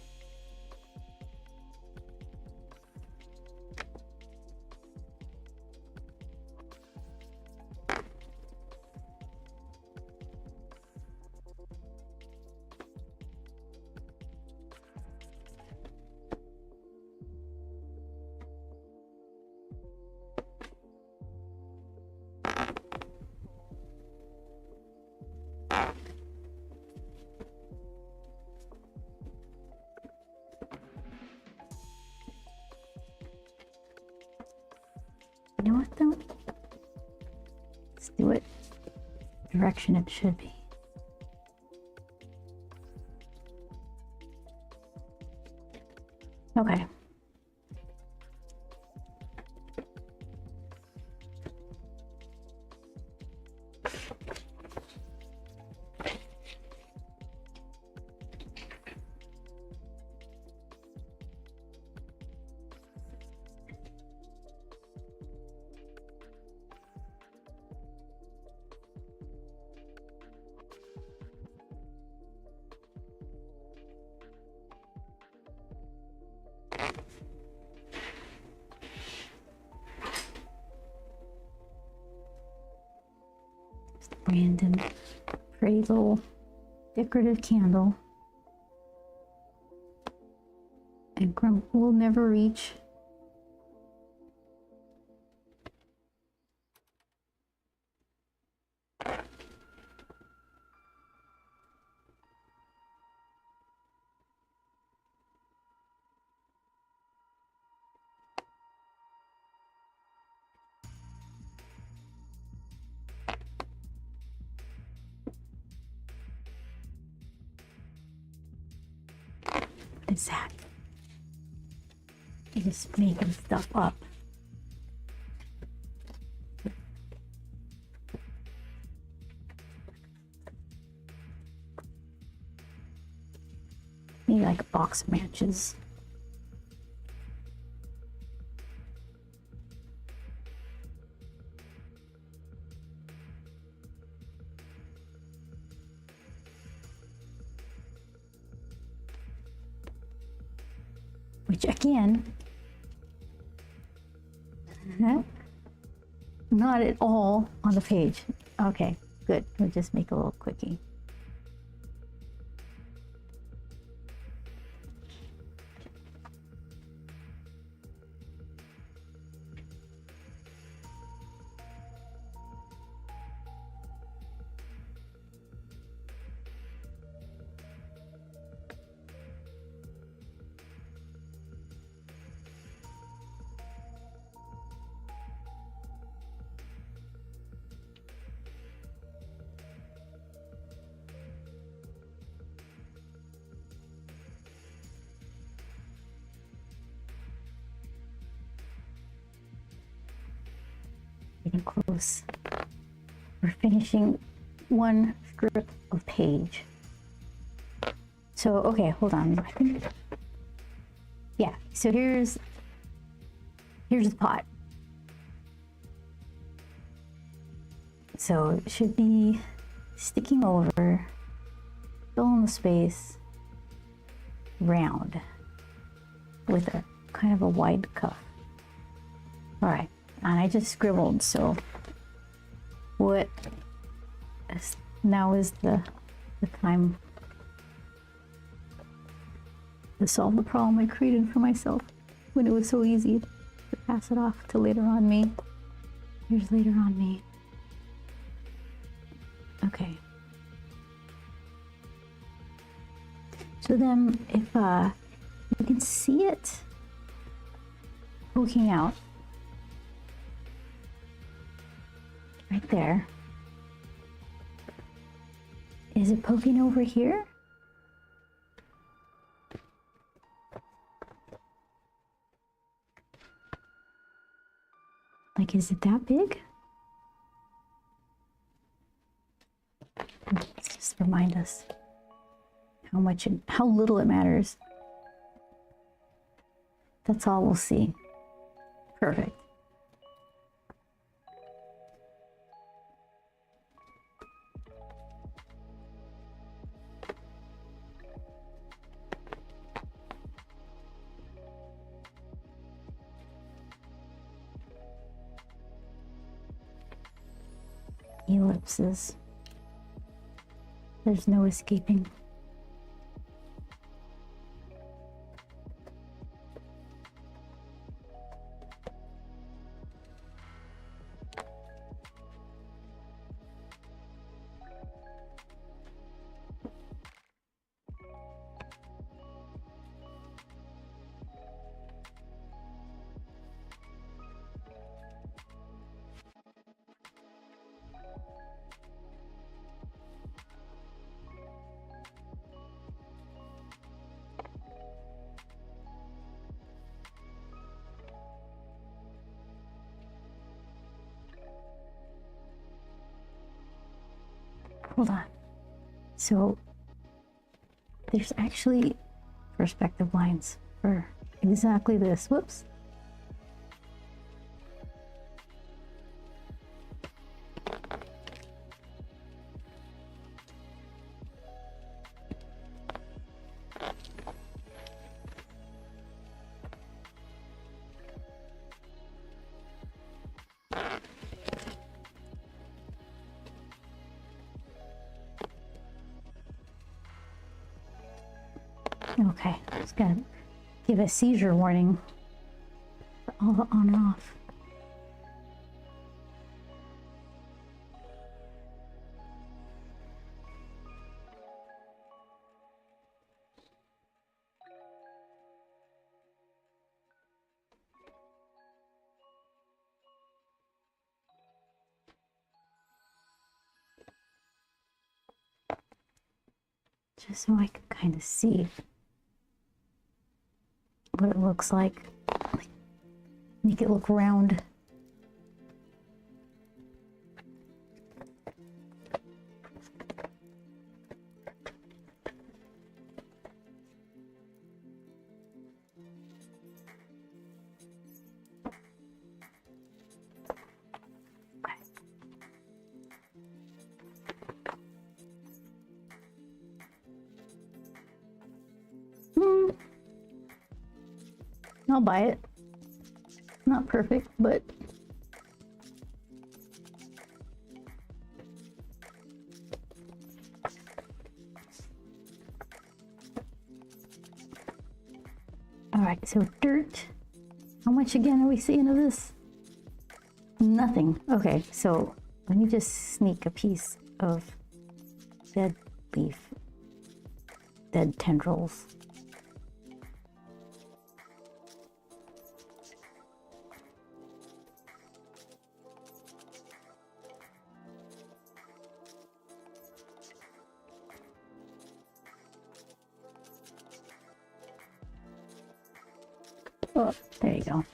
see what direction it should be. Okay. Random pretty little decorative candle, and Grump will never reach. What is that? You're just making stuff up. Maybe like a box of matches. Which again, not at all on the page. Okay, good. We'll just make a little quickie. Getting close. We're finishing one strip of page. So, okay, hold on. I think, yeah, so here's the pot. So it should be sticking over, filling the space, round, with a kind of a wide cuff. All right, and I just scribbled, so what now is the time to solve the problem I created for myself when it was so easy to pass it off to later on me. Here's later on me. Okay. So then if you can see it poking out right there. Is it poking over here? Like, is it that big? Let's just remind us how little it matters. That's all we'll see. Perfect. Ellipses. There's no escaping. hold on. So there's actually perspective lines for exactly this. Whoops. Okay, just gonna give a seizure warning for all the on and off. Just so I can kind of see what it looks like. Make it look round. Okay. I'll buy it. Not perfect, but all right, so dirt. How much again are we seeing of this? Nothing. Okay, so let me just sneak a piece of dead leaf, dead tendrils. Oh, there you go.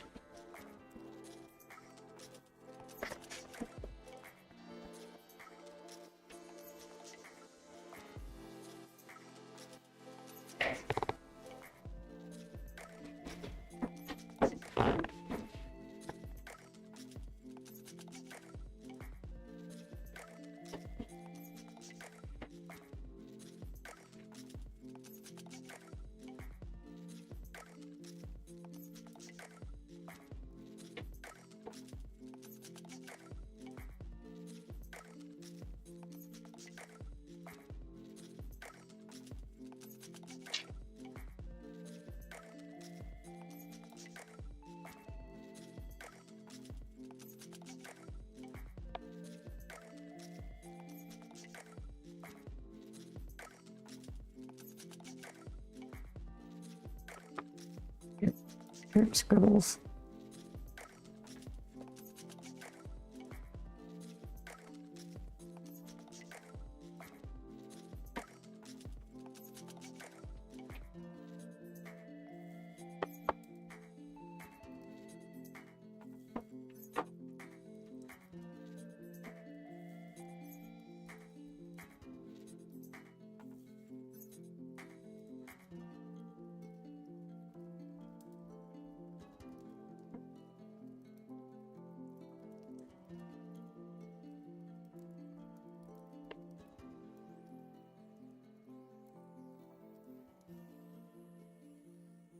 Dirt scribbles.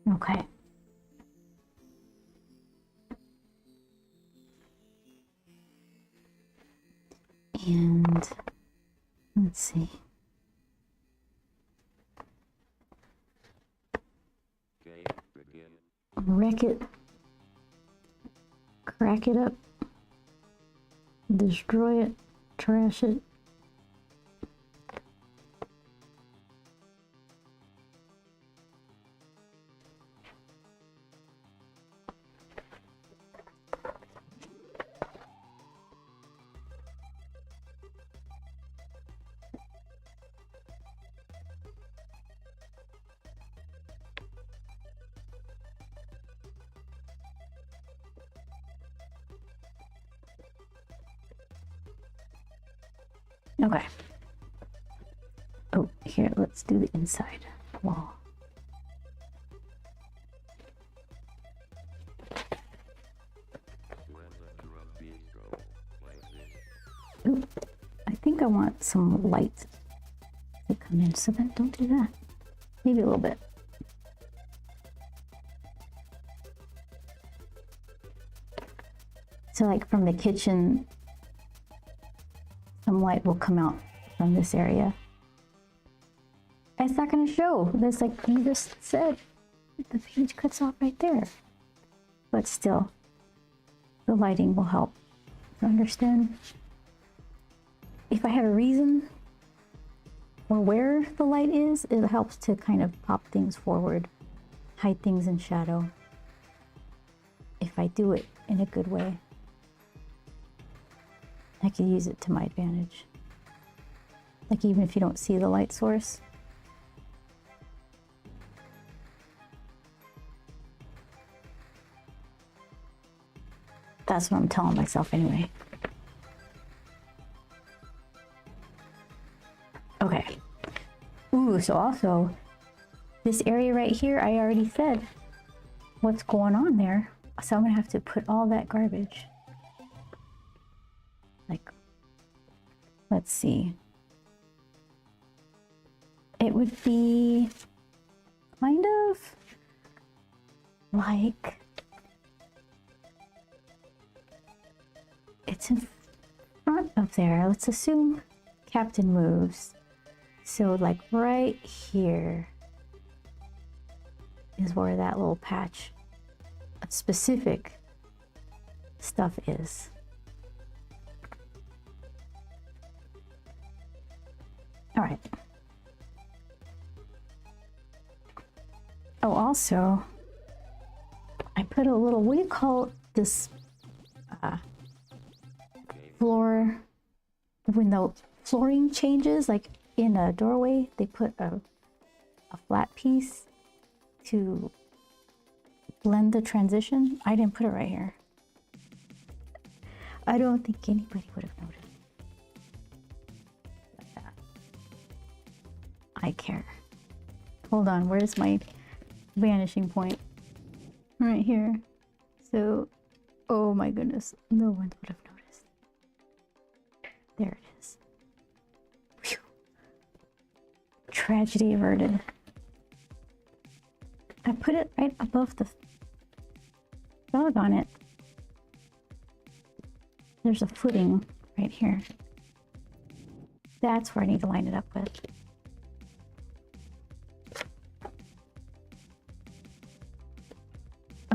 Okay. And let's see. Wreck it. Crack it up. Destroy it. Trash it. Okay. Oh, here, let's do the inside wall. Ooh, I think I want some light to come in, so then don't do that. Maybe a little bit. So like from the kitchen, some light will come out from this area. It's not going to show. That's like you just said. The page cuts off right there. But still, the lighting will help. You understand? If I have a reason or where the light is, it helps to kind of pop things forward, hide things in shadow. If I do it in a good way, I can use it to my advantage. Like even if you don't see the light source. That's what I'm telling myself anyway. Okay. Ooh, so also, this area right here, I already said what's going on there. So I'm gonna have to put all that garbage. Like, let's see. It would be kind of like, it's in front of there. Let's assume Captain moves. So like right here is where that little patch of specific stuff is. All right. Oh, also, I put a little, what do you call this floor, when the flooring changes, like in a doorway, they put a flat piece to blend the transition. I didn't put it right here. I don't think anybody would have noticed. Like that. I care. Hold on, where's my vanishing point? Right here. So, oh my goodness, no one would have noticed. There it is. Whew. Tragedy averted. I put it right above the dog on it. There's a footing right here. That's where I need to line it up with.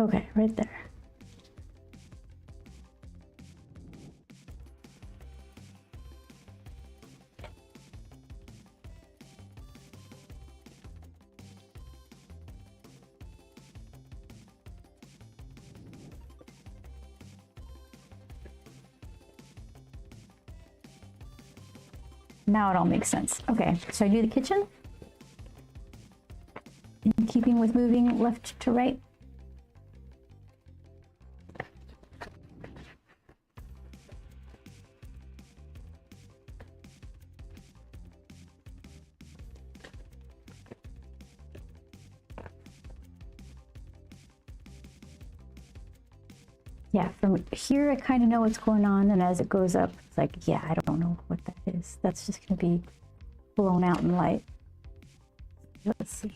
Okay, right there. Now it all makes sense. Okay, so I do the kitchen. In keeping with moving left to right. Yeah, from here I kind of know what's going on, and as it goes up, it's like, yeah, I don't know what that is. That's just going to be blown out in light. Let's see.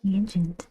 Tangent.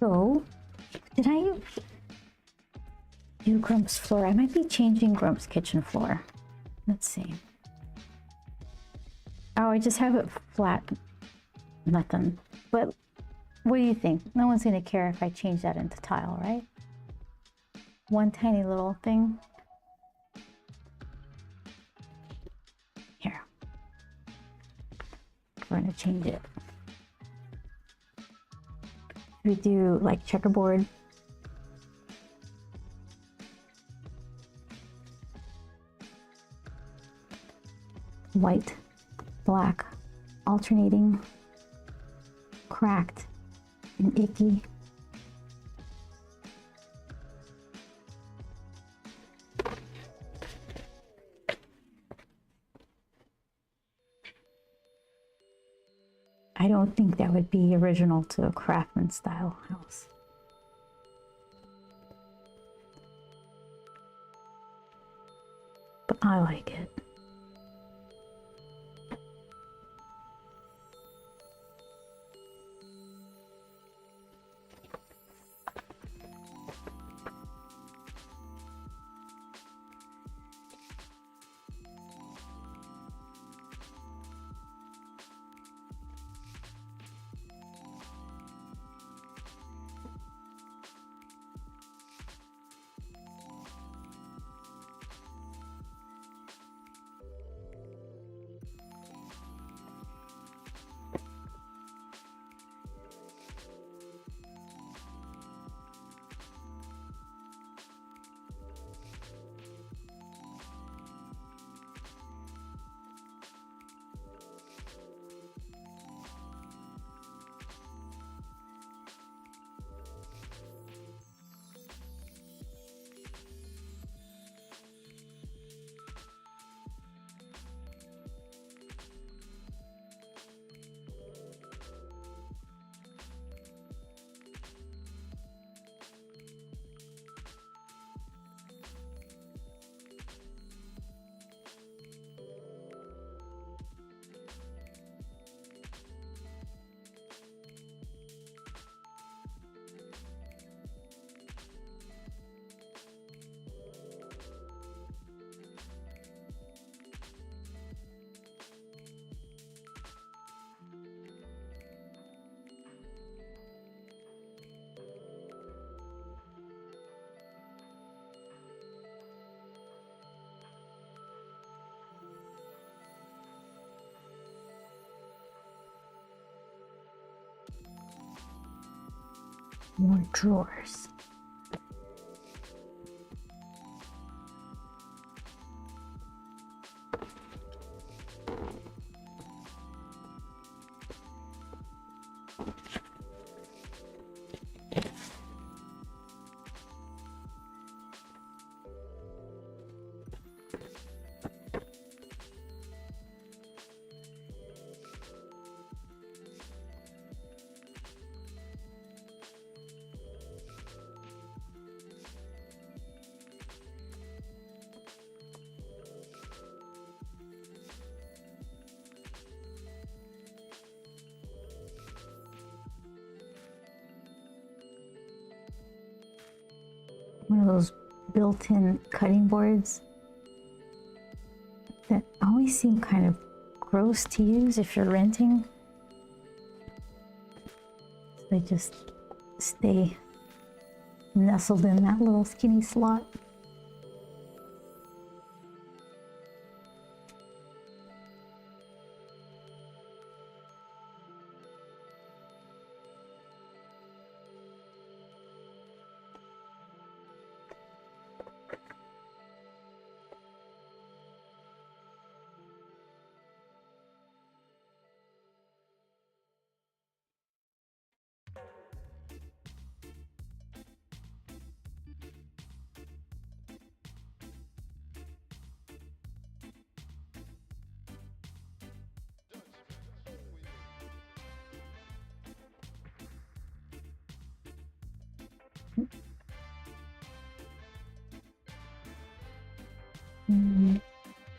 So, did I do Grump's floor? I might be changing Grump's kitchen floor. Let's see. Oh, I just have it flat. Nothing. But what do you think? No one's going to care if I change that into tile, right? One tiny little thing. Here. We're going to change it. We do like checkerboard. White, black, alternating, cracked, and icky. I don't think that would be original to a craftsman style house. But I like it. More drawers. One of those built-in cutting boards that always seem kind of gross to use if you're renting. They just stay nestled in that little skinny slot.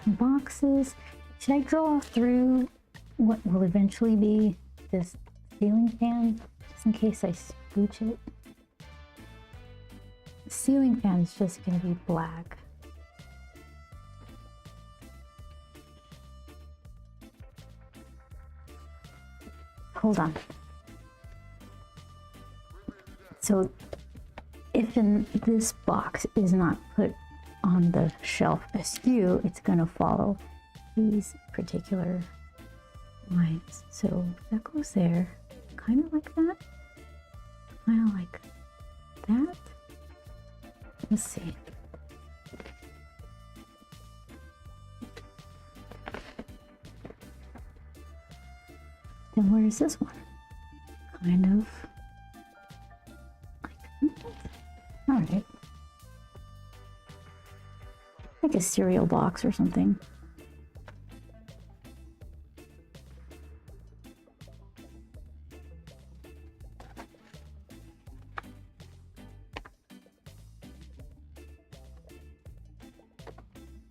Boxes. Should I draw through what will eventually be this ceiling fan just in case I spooch it. The ceiling fan is just going to be black. Hold on. So if this box is not put on the shelf askew, it's going to follow these particular lines. So that goes there, kind of like that, kind of like that. Let's see. Then where is this one? Kind of like that. All right. Like a cereal box or something.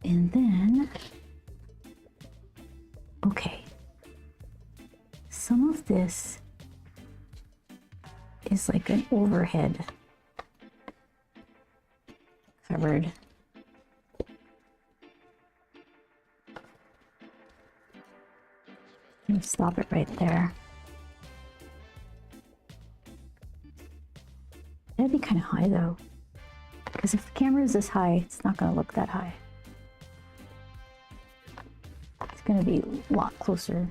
And then, okay, some of this is like an overhead cupboard. Let me stop it right there. That'd be kind of high though, because if the camera is this high, it's not going to look that high. It's going to be a lot closer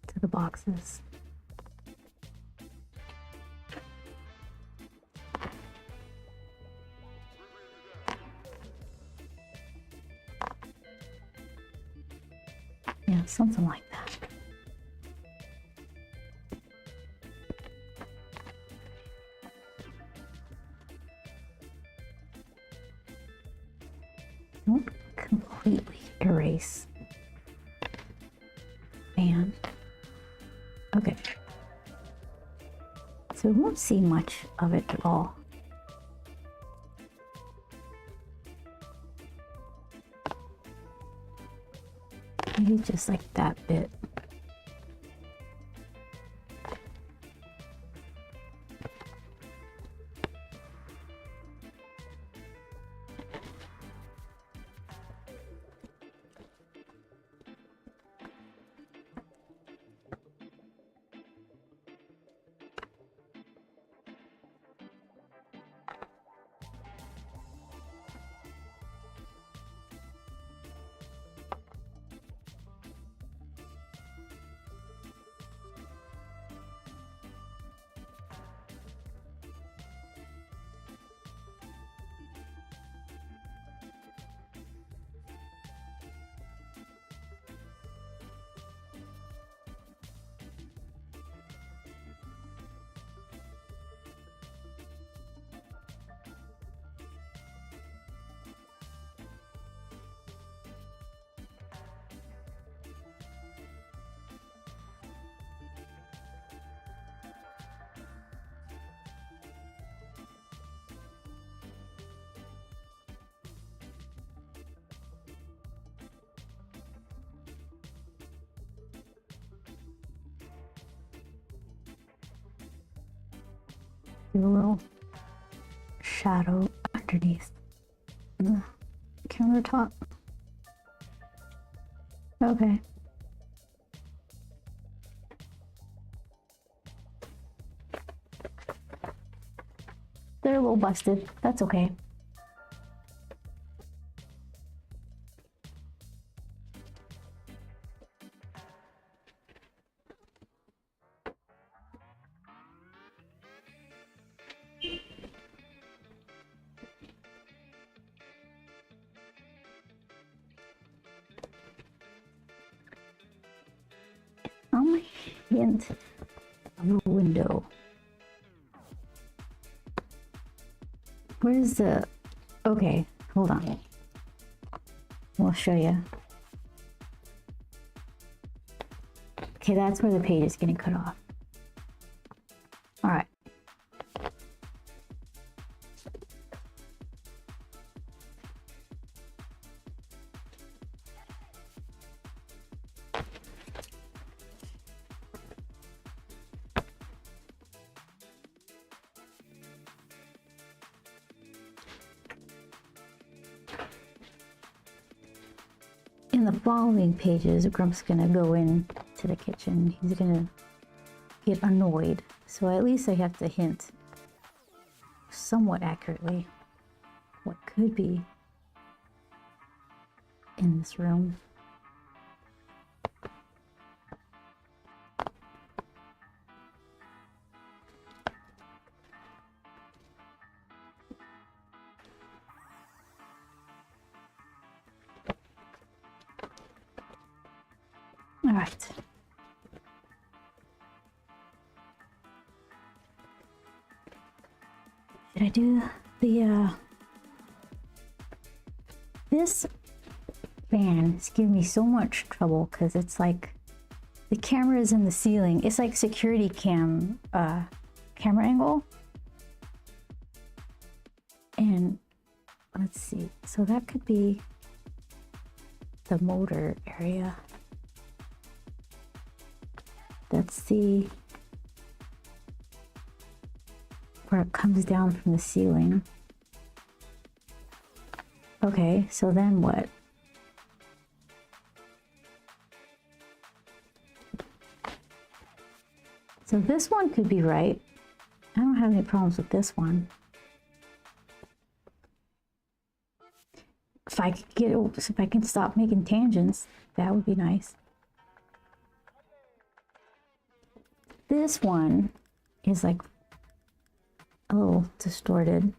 to the boxes. Yeah, something like that. Don't completely erase. And okay, so we won't see much of it at all. Maybe just like that bit. Do a little shadow underneath the countertop. Okay. They're a little busted. That's okay. Some hint of a window. Where's the... Okay, hold on. We'll show you. Okay, that's where the page is getting cut off. All right. following pages, Grump's gonna go in to the kitchen. He's gonna get annoyed. So at least I have to hint somewhat accurately what could be in this room. All right. Should I do the, this fan is giving me so much trouble because it's like the camera is in the ceiling. It's like security camera angle. And let's see, so that could be the motor area. Let's see where it comes down from the ceiling. Okay, so then what? So this one could be right. I don't have any problems with this one. If I could get it, if I can stop making tangents, that would be nice. This one is like a little distorted.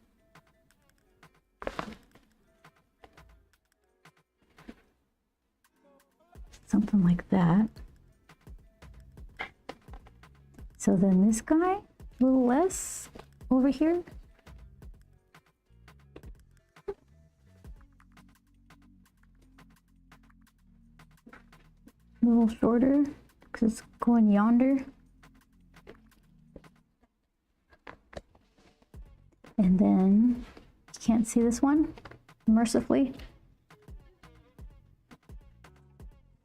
Something like that. So then this guy, a little less over here. A little shorter because it's going yonder. And then you can't see this one, mercifully.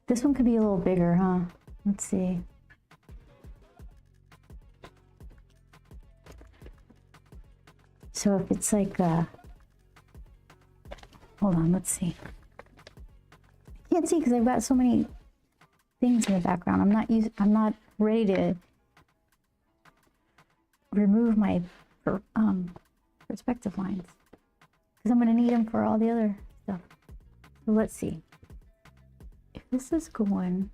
This one could be a little bigger, huh? Let's see. So if it's like, hold on, let's see. I can't see because I've got so many things in the background. I'm not ready to remove my perspective lines because I'm going to need them for all the other stuff. So let's see. If this is going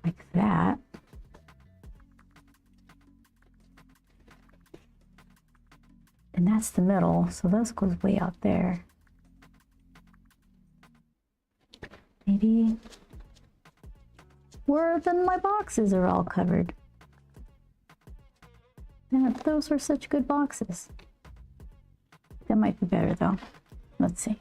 like that, and that's the middle, so this goes way out there. Maybe where then my boxes are all covered. Yeah, those were such good boxes. That might be better though. Let's see.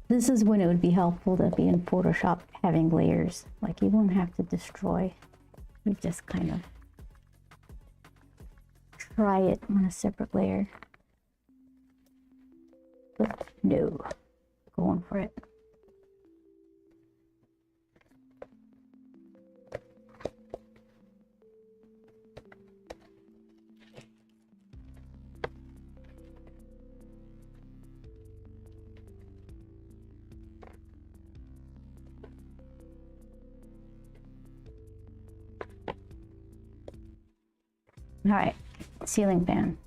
This is when it would be helpful to be in Photoshop having layers. Like you won't have to destroy. You just kind of try it on a separate layer. But no, going for it. All right, ceiling fan.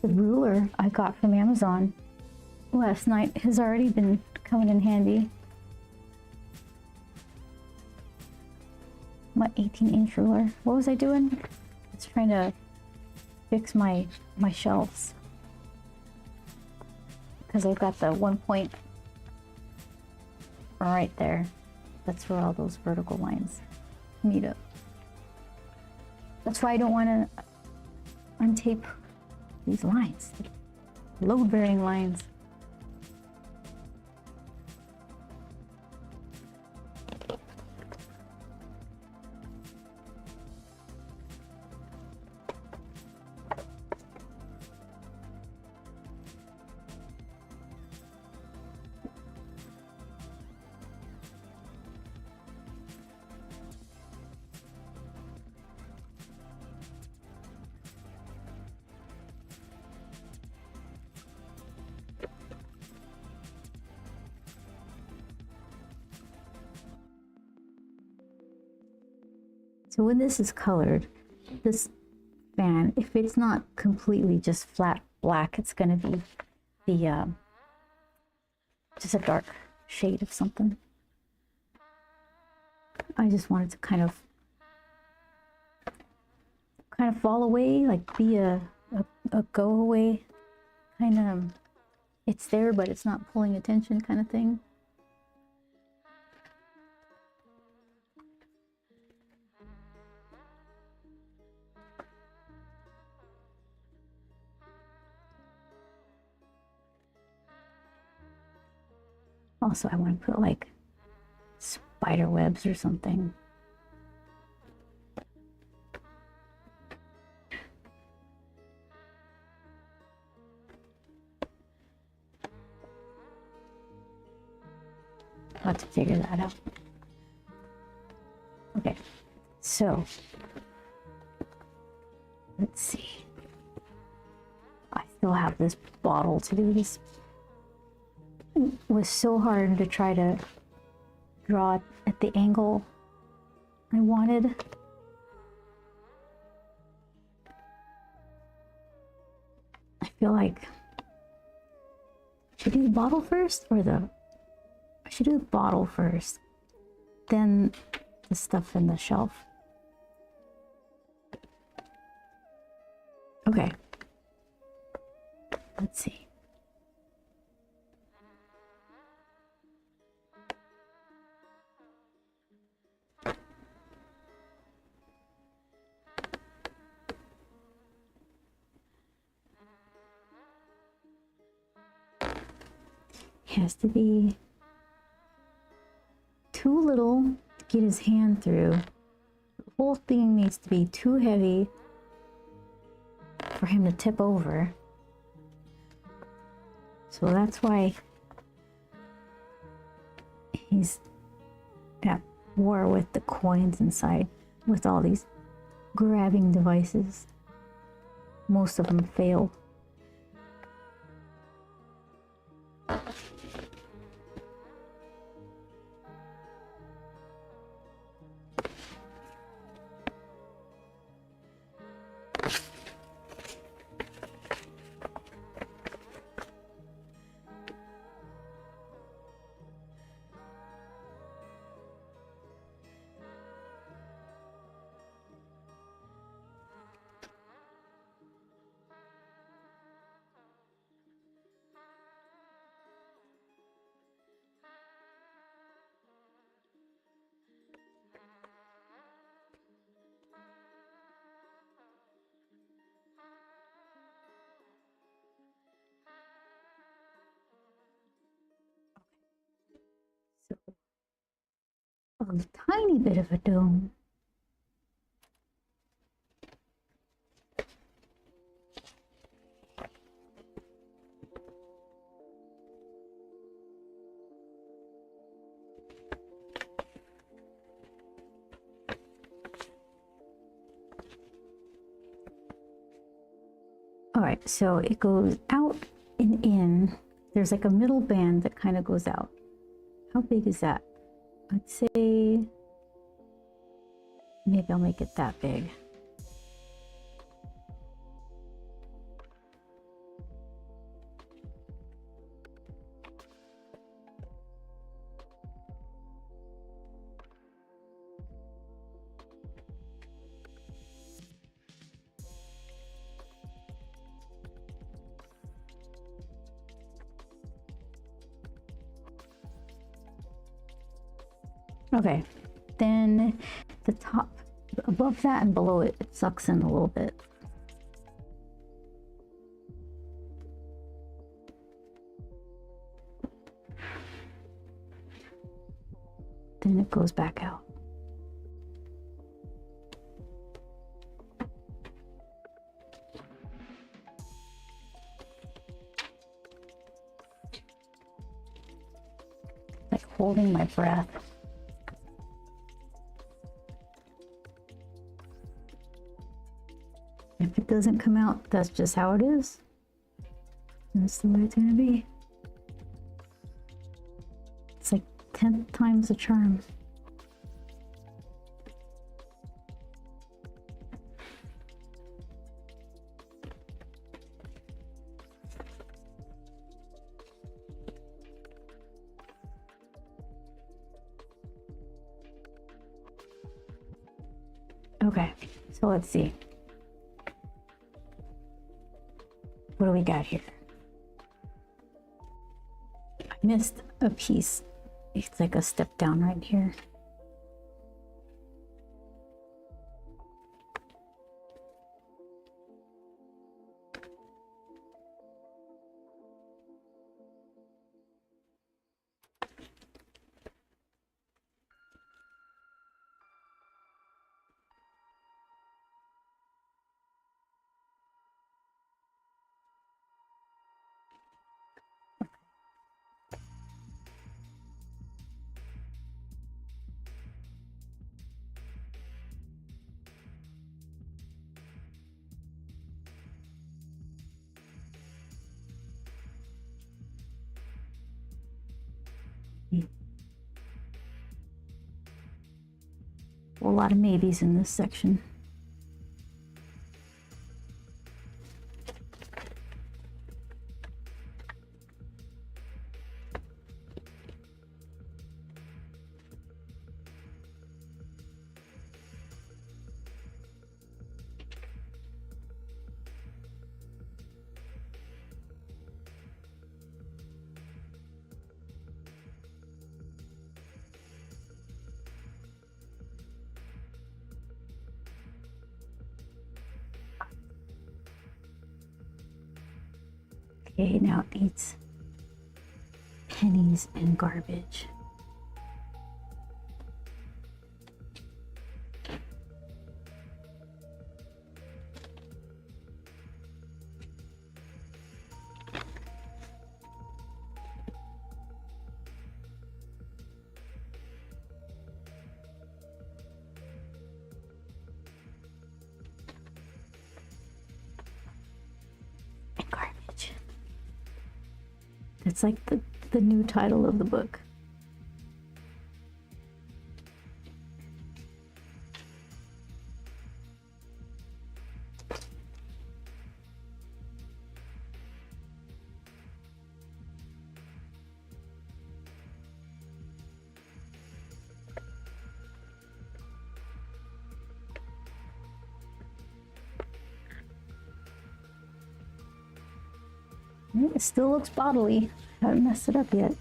The ruler I got from Amazon last night has already been coming in handy. My 18-inch ruler. What was I doing? I was trying to fix my shelves, because I've got the 1 point right there. That's where all those vertical lines meet up. That's why I don't want to untape these lines, load-bearing lines. So when this is colored, this fan, if it's not completely just flat black, it's going to be the just a dark shade of something. I just wanted to kind of fall away, like be a go away kind of. It's there, but it's not pulling attention kind of thing. Also, I want to put like spider webs or something. I'll have to figure that out. Okay, so let's see. I still have this bottle to do. This was so hard to try to draw at the angle I wanted. I feel like should I do the bottle first or I should do the bottle first, then the stuff in the shelf. Okay. Let's see. Has to be too little to get his hand through. The whole thing needs to be too heavy for him to tip over. So that's why he's at war with the coins inside, with all these grabbing devices. Most of them fail. So a tiny bit of a dome. All right, so it goes out and in. There's like a middle band that kind of goes out. How big is that? I'd say maybe I'll make it that big. Okay, then the top, above that and below it, it sucks in a little bit. Then it goes back out. Like holding my breath. If it doesn't come out, that's just how it is. That's the way it's gonna be. It's like 10 times the charm. Okay, so let's see. What do we got here? I missed a piece. It's like a step down right here. A lot of maybes in this section. Okay, now it needs pennies and garbage. And garbage. It's like the new title of the book. It still looks bodily. Haven't messed it up yet.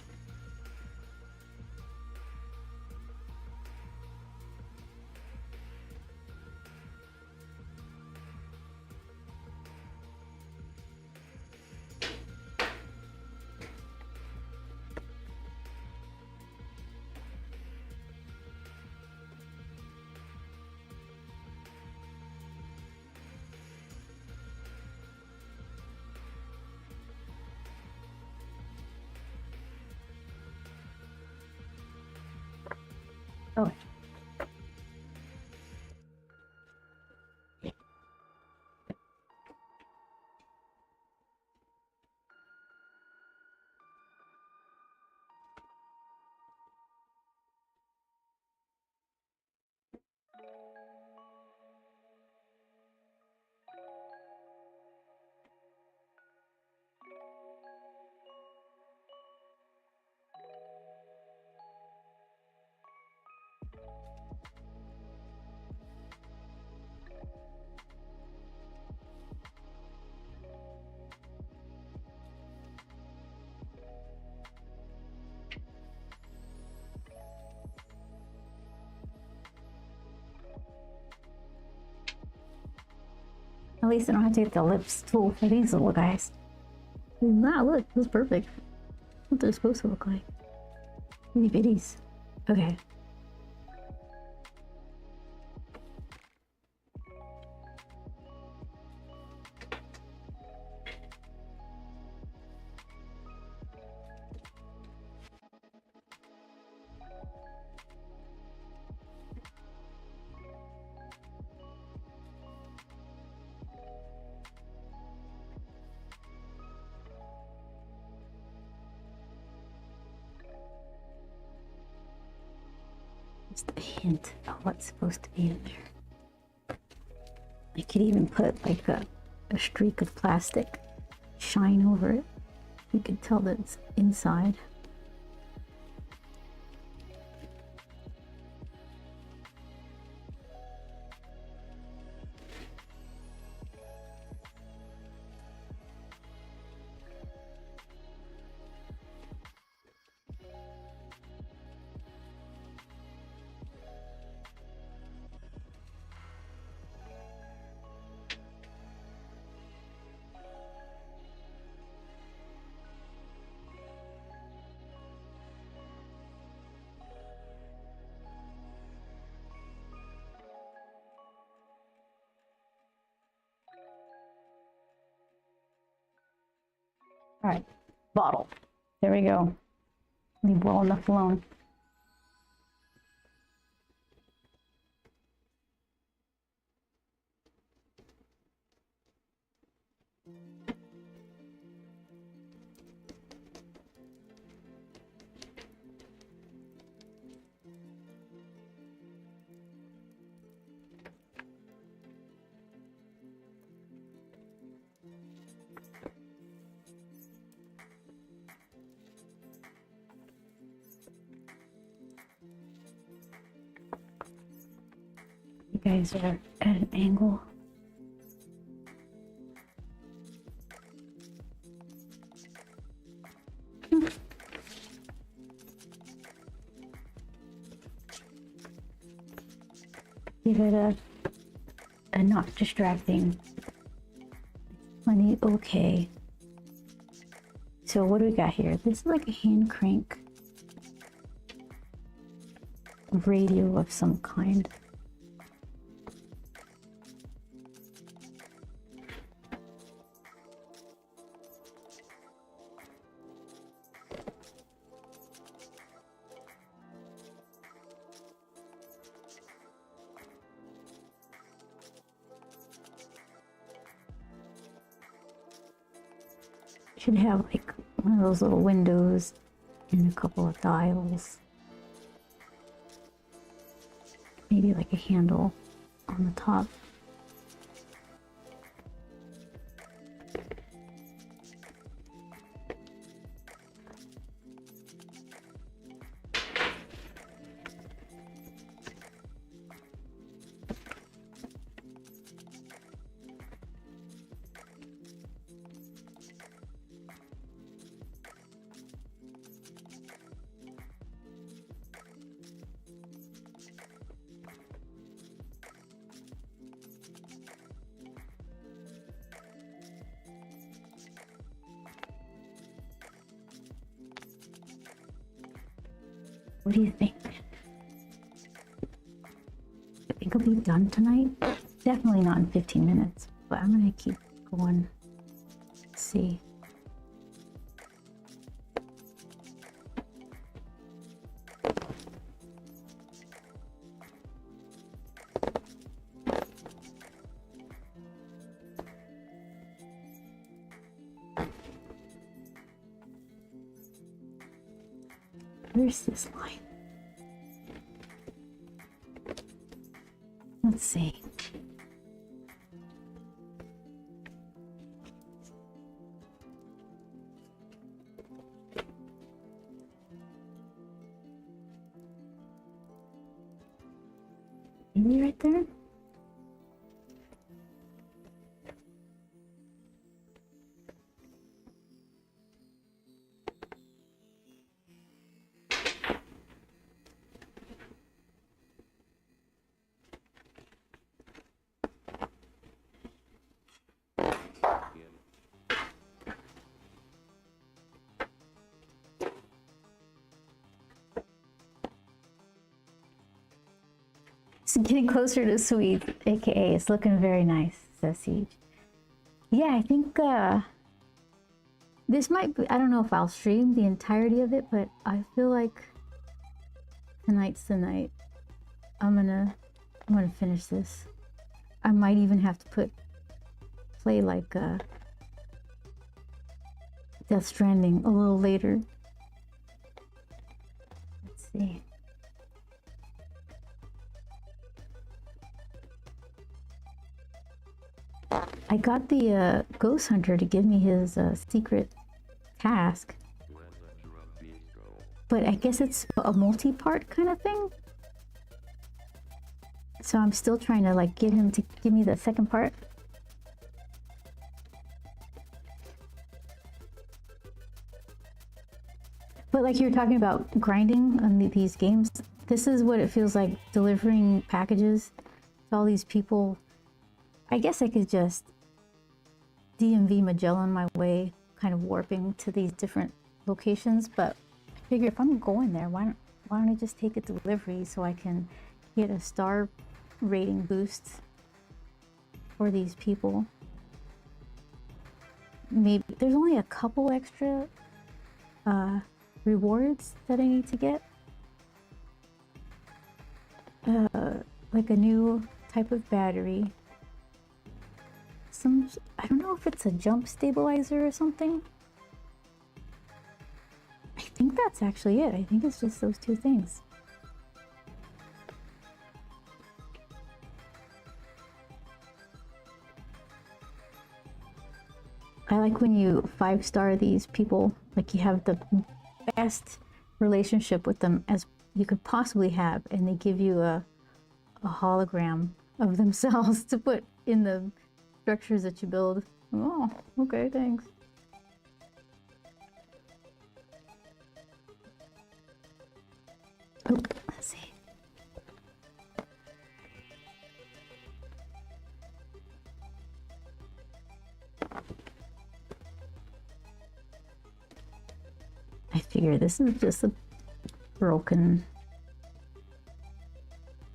At least I don't have to get the lips tool for these little guys. Nah, look, that's perfect. What they're supposed to look like. Itty bitties. Okay. Just a hint of what's supposed to be in there. I could even put like a streak of plastic, shine over it. You can tell that it's inside. All right, bottle. There we go. Leave well enough alone. You guys are at an angle. Give it a not distracting. Plenty okay. So what do we got here? This is like a hand crank radio of some kind. Should have like one of those little windows and a couple of dials. Maybe like a handle on the top. What do you think? I think it'll be done tonight. Definitely not in 15 minutes, but I'm gonna keep going. See. Where's this line? Let's see. Maybe right there? It's getting closer to sweet, aka it's looking very nice, says Siege. Yeah, I think this might be, I don't know if I'll stream the entirety of it, but I feel like tonight's the night. I'm gonna finish this. I might even have to play like Death Stranding a little later. Let's see. I got the Ghost Hunter to give me his secret task. But I guess it's a multi-part kind of thing. So I'm still trying to like get him to give me the second part. But like you were talking about grinding on these games, this is what it feels like delivering packages to all these people. I guess I could just DMV Magellan my way, kind of warping to these different locations, but I figure if I'm going there, why don't I just take a delivery so I can get a star rating boost for these people. Maybe there's only a couple extra rewards that I need to get. Like a new type of battery. I don't know if it's a jump stabilizer or something. I think that's actually it. I think it's just those two things. I like when you 5-star these people, like you have the best relationship with them as you could possibly have, and they give you a hologram of themselves to put in the structures that you build. Oh, okay, thanks. Oh, let's see. I figure this is just a broken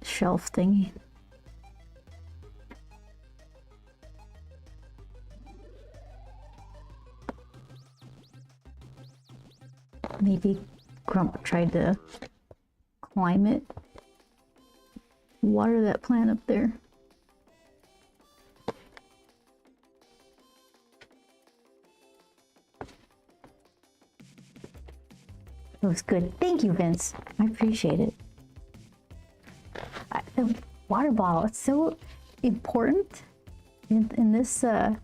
shelf thingy. Maybe Grump tried to climb it. Water that plant up there. That was good. Thank you, Vince. I appreciate it. The water bottle, it's so important in this, and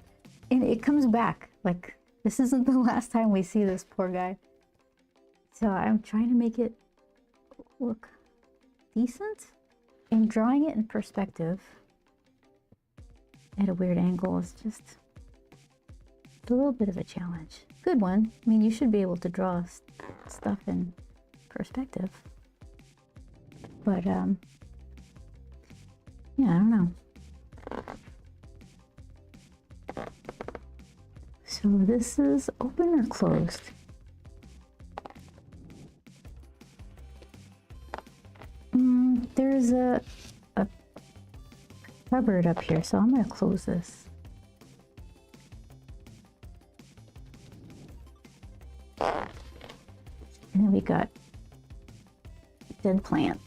it comes back. Like, this isn't the last time we see this poor guy. So I'm trying to make it look decent, and drawing it in perspective at a weird angle is just a little bit of a challenge. Good one. I mean, you should be able to draw stuff in perspective. But, yeah, I don't know. So this is open or closed? There's a cupboard up here, so I'm gonna close this. And then we got dead plant.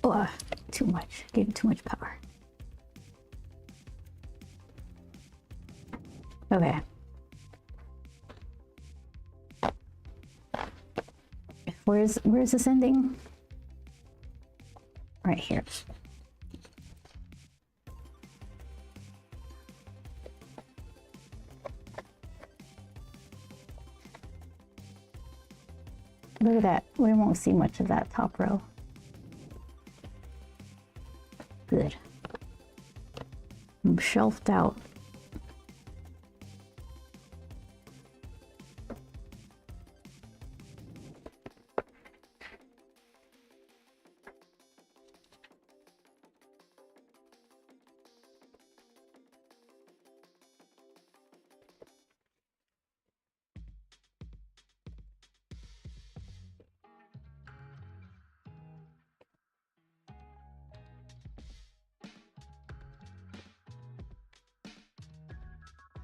Oh, too much. Gave it too much power. Okay. Where's this ending? Right here. Look at that. We won't see much of that top row. Good. I'm shelved out.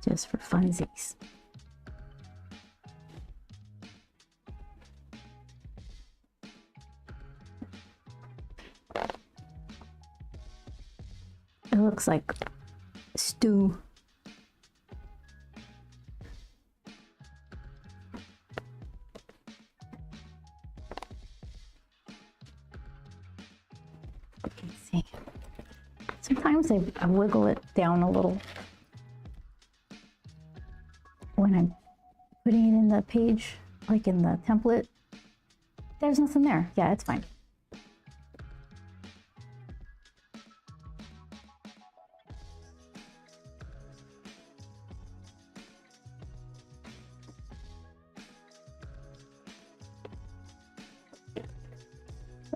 just for funsies. It looks like stew. Let's see. Sometimes I wiggle it down a little when I'm putting it in the page, like in the template. There's nothing there. Yeah, it's fine.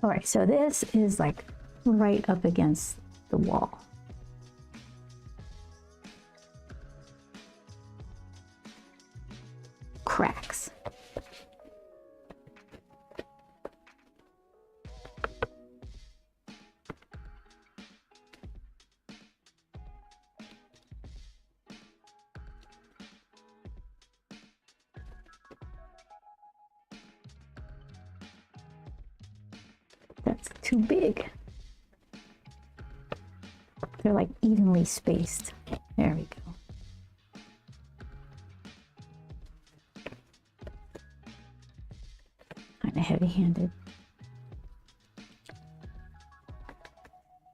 All right, so this is like right up against the wall. Cracks. That's too big. They're like evenly spaced. There we go. Kind of heavy-handed.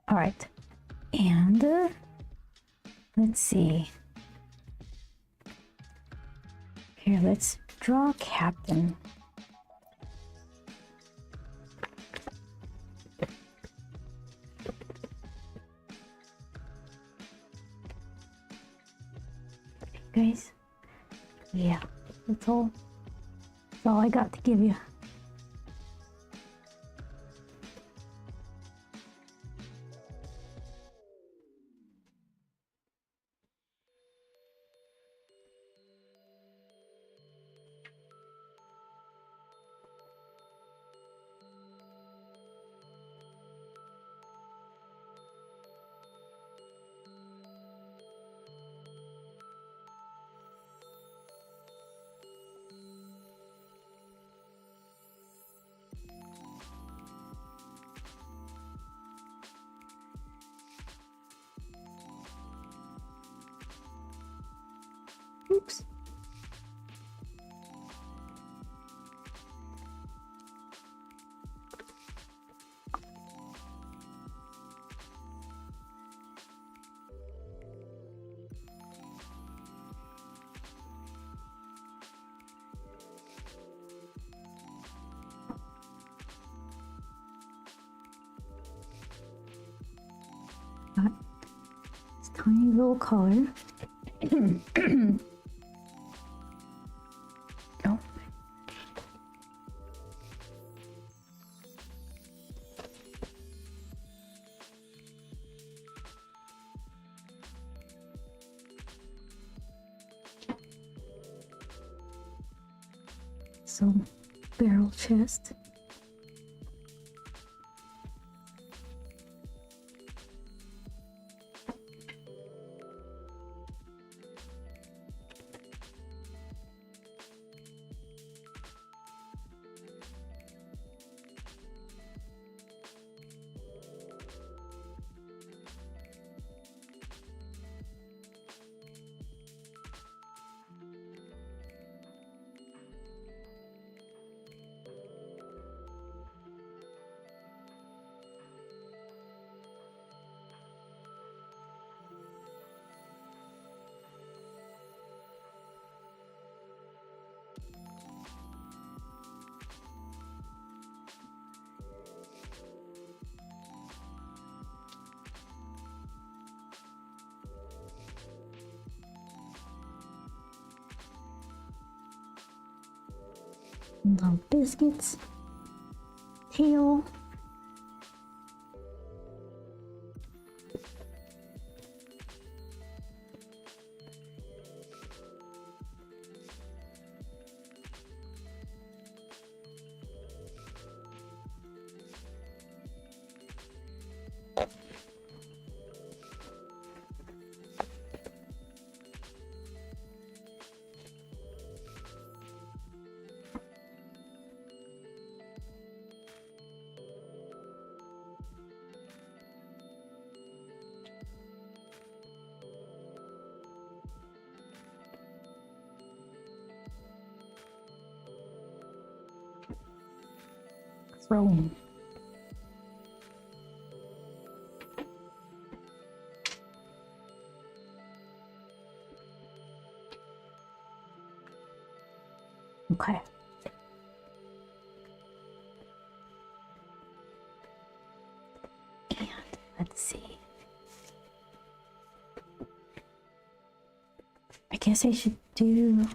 All right, and let's see. Here, let's draw Captain. Guys, yeah, that's all I got to give you. Oops. Got this tiny little collar. Oh. Some barrel chest. Little biscuits, tail, Rome. Okay. And let's see. I guess I should do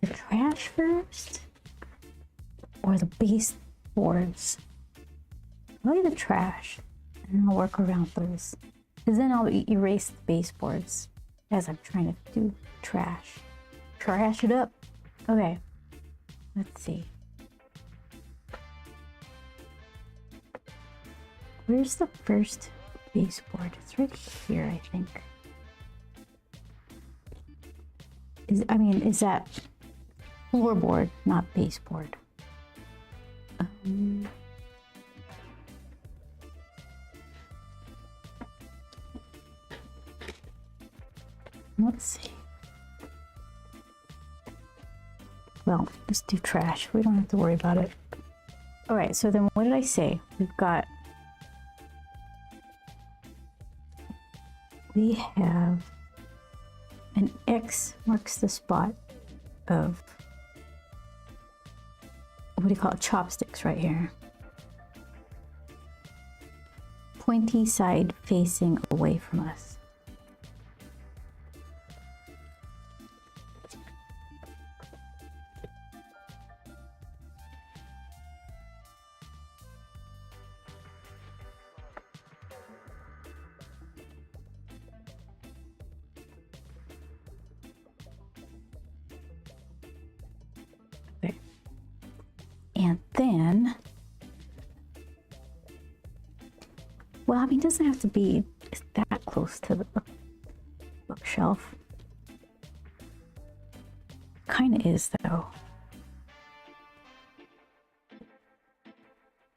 the trash first or the baseboards. Probably the trash, and then I'll work around those. Because then I'll erase the baseboards as I'm trying to do trash. Trash it up. Okay, let's see. Where's the first baseboard? It's right here, I think. Is that floorboard, not baseboard? Let's see. Well, let's do trash. We don't have to worry about it. All right, so then what did I say? We have an X marks the spot of, what do you call it? Chopsticks right here. Pointy side facing away from us. And then, well, it doesn't have to be that close to the bookshelf. Kind of is, though.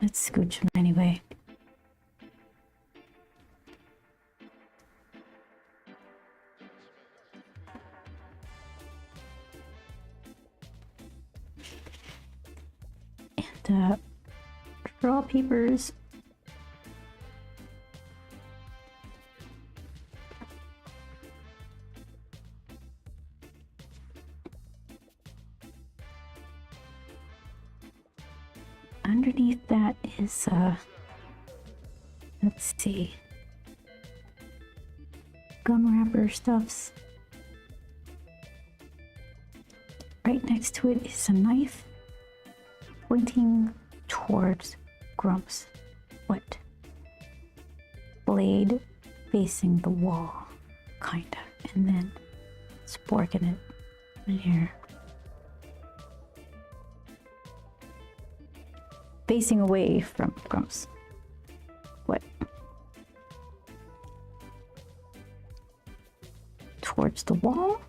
Let's scooch them anyway. Draw papers. Underneath that is, let's see, gum wrapper stuffs. Right next to it is a knife pointing towards Grumps. What? Blade facing the wall, kinda. And then sporking it right here. Facing away from Grumps. What? Towards the wall?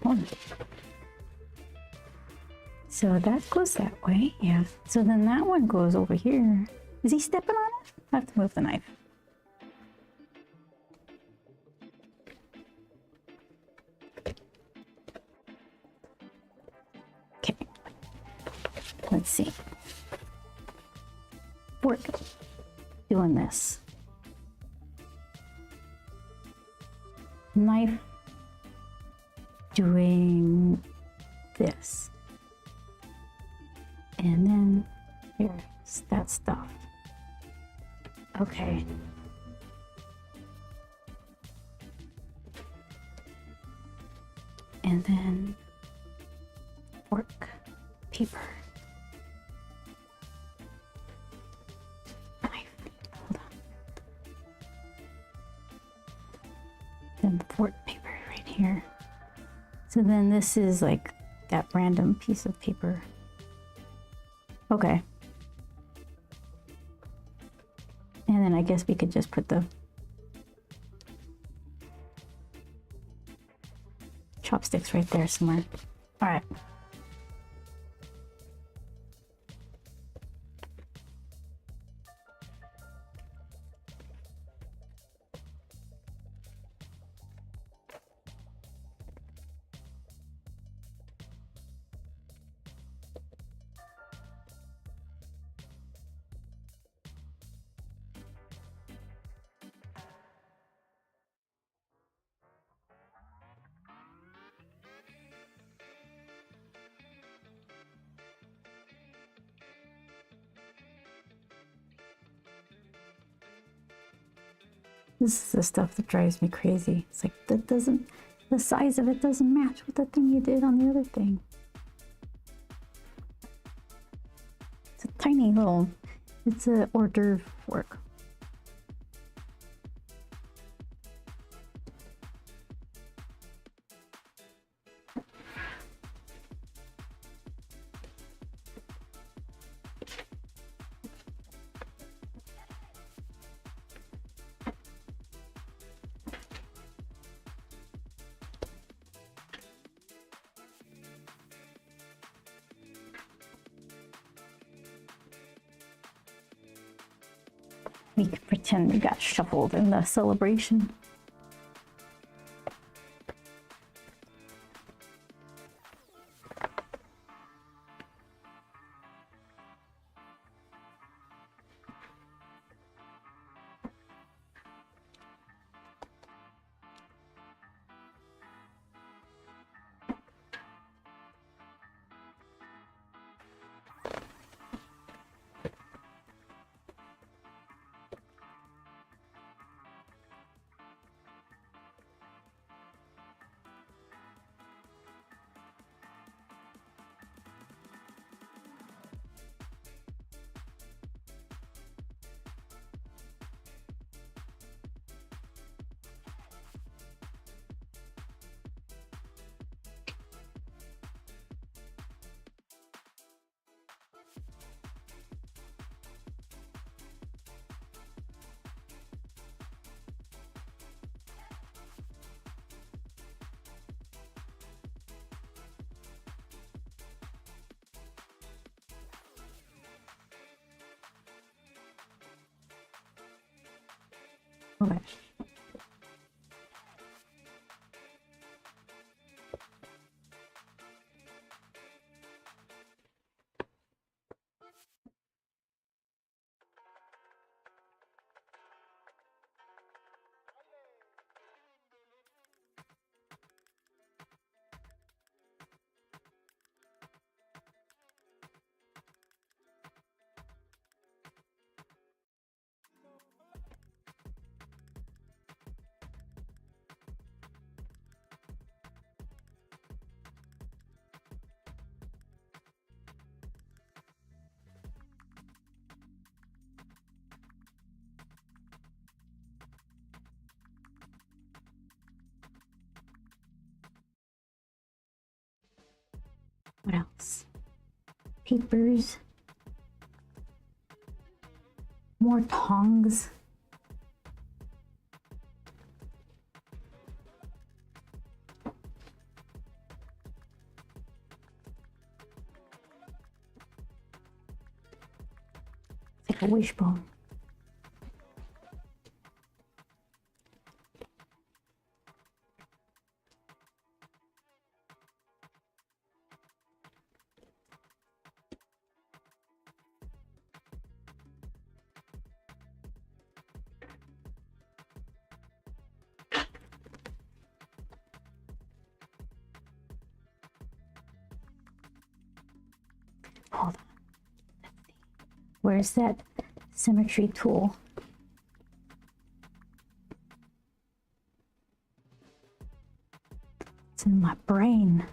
Oh. So that goes that way, yeah. So then that one goes over here. Is he stepping on it? I have to move the knife. Okay. Let's see. Fork. Doing this. Knife. Doing this. And then here's that stuff. Okay. And then fork, paper, knife. Hold on. Then the fork, paper right here. So then this is like that random piece of paper. Okay. And then I guess we could just put the chopsticks right there somewhere. All right. This is the stuff that drives me crazy. It's like, the size of it doesn't match with the thing you did on the other thing. It's a tiny little, it's a hors d'oeuvre work. We can pretend we got shuffled in the celebration. Okay. What else? Papers. More tongs. It's like a wishbone. Hold on. Let's see. Where's that symmetry tool? It's in my brain.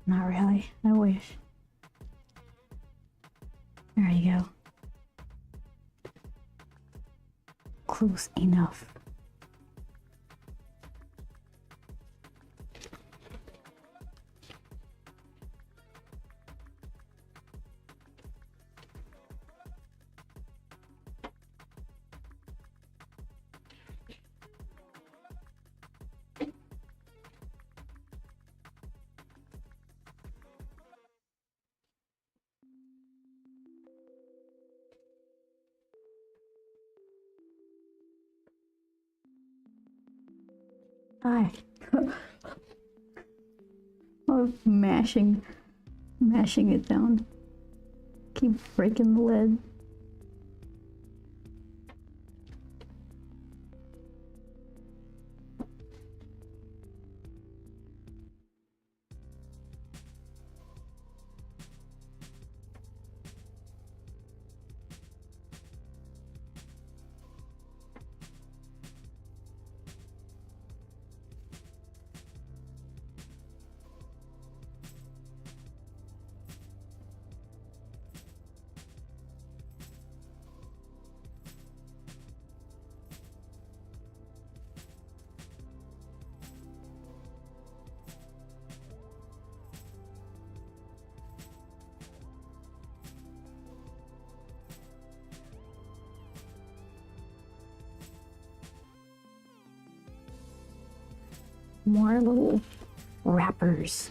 Not really. I wish. There you go. Close enough. Hi. Oh, mashing it down. Keep breaking the lead. More little wrappers.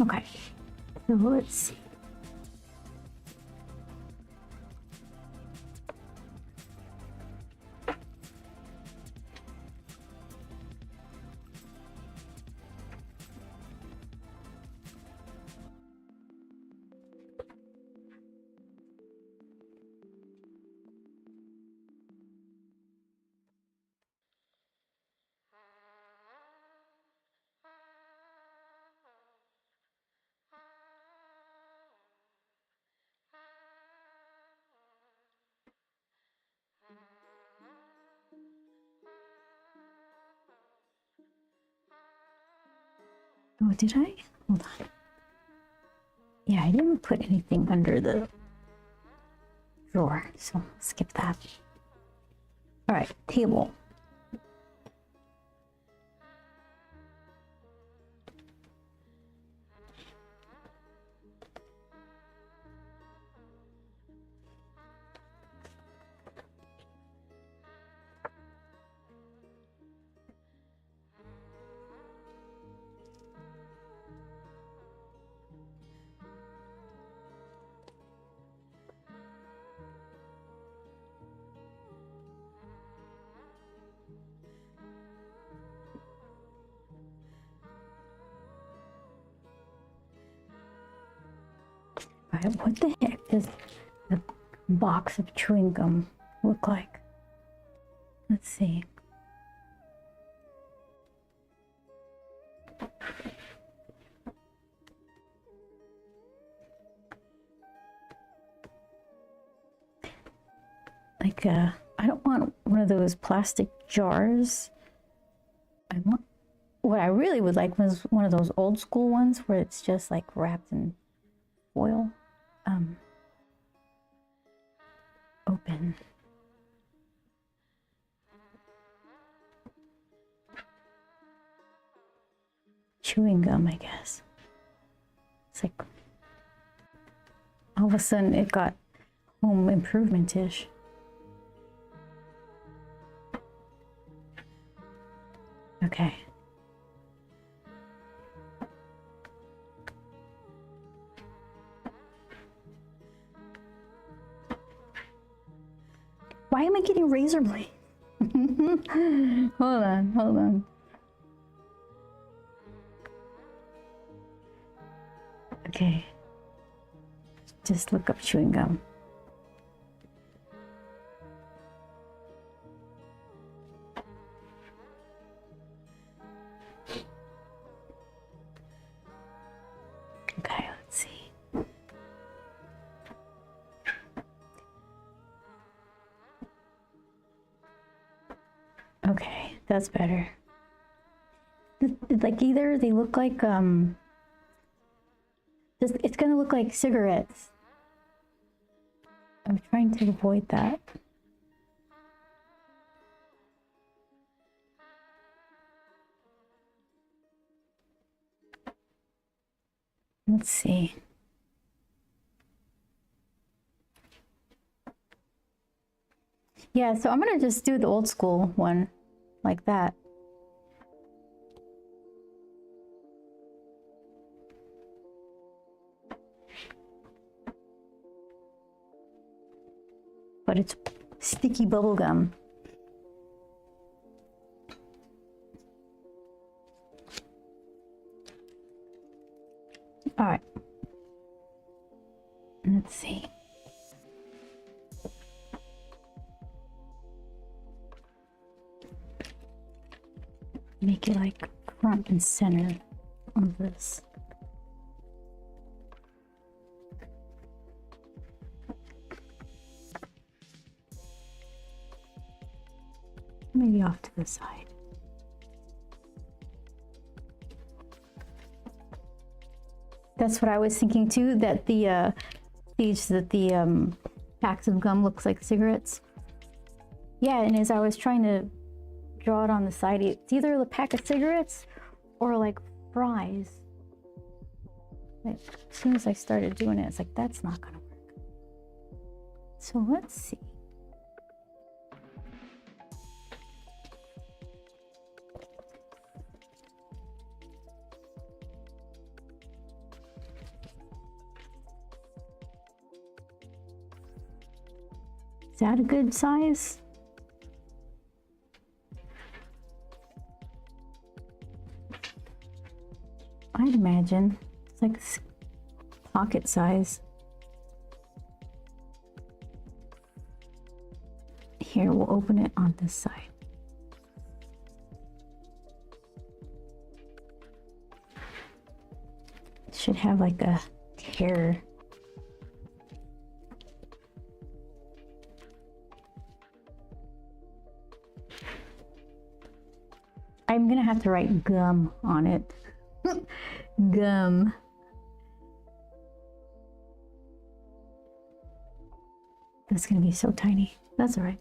Okay, so let's see. Oh, did I? Hold on. Yeah, I didn't put anything under the drawer, so skip that. All right, table. All right, what the heck does the box of chewing gum look like? Let's see. Like, I don't want one of those plastic jars. What I really would like was one of those old school ones where it's just like wrapped in foil. Open. Chewing gum, I guess. It's like all of a sudden it got home improvement-ish. Okay. Why am I getting razor blade? Hold on, hold on. Okay. Just look up chewing gum. Okay, let's see. Okay, that's better. Like either they look like it's gonna look like cigarettes. I'm trying to avoid that. Let's see. Yeah, so I'm gonna just do the old school one like that. But it's sticky bubble gum. All right. Let's see. Make it like front and center of this. Maybe off to the side. That's what I was thinking too, that the packs of gum looks like cigarettes. Yeah, and as I was trying to draw it on the side, it's either a pack of cigarettes or like fries. Like, as soon as I started doing it, it's like, that's not gonna work. So let's see. Is that a good size? I'd imagine it's like pocket size. Here, we'll open it on this side. It should have like a tear. I'm gonna have to write gum on it. Gum. That's gonna be so tiny. That's all right.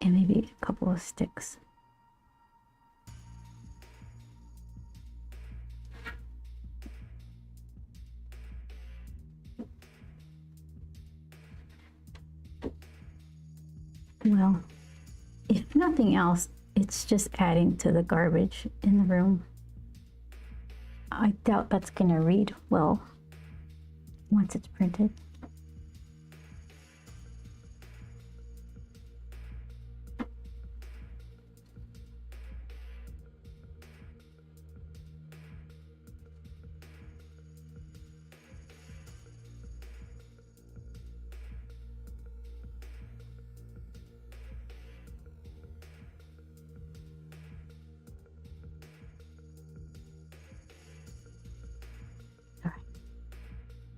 And maybe a couple of sticks. Well, if nothing else, it's just adding to the garbage in the room. I doubt that's gonna read well once it's printed.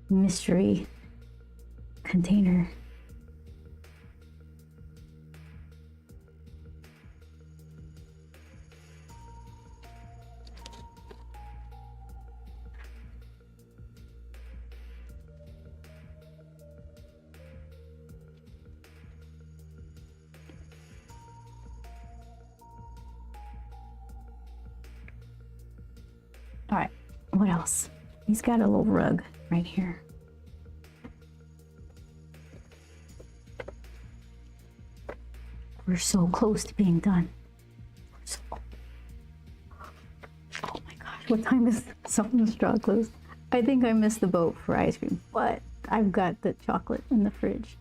Mystery container. All right, what else? He's got a little rug right here. We're so close to being done. Oh my gosh, what time is something straw closed? I think I missed the boat for ice cream, but I've got the chocolate in the fridge.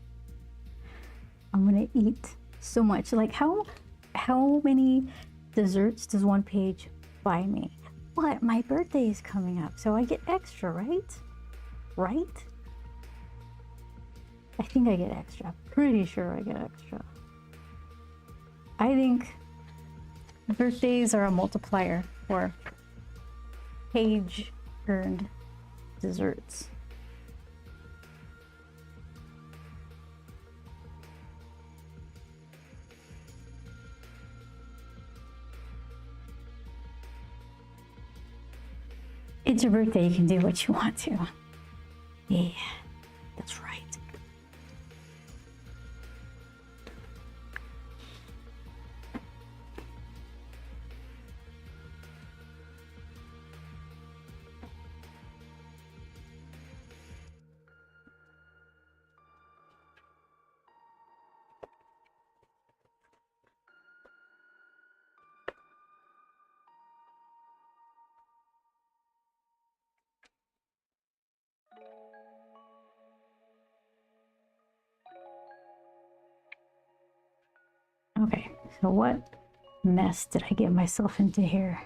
I'm gonna eat so much. Like how many desserts does one page buy me? But my birthday is coming up, so I get extra, right? Right? I think I get extra. Pretty sure I get extra. I think birthdays are a multiplier for page earned desserts. It's your birthday, you can do what you want to. Yeah, that's right. Okay, so what mess did I get myself into here?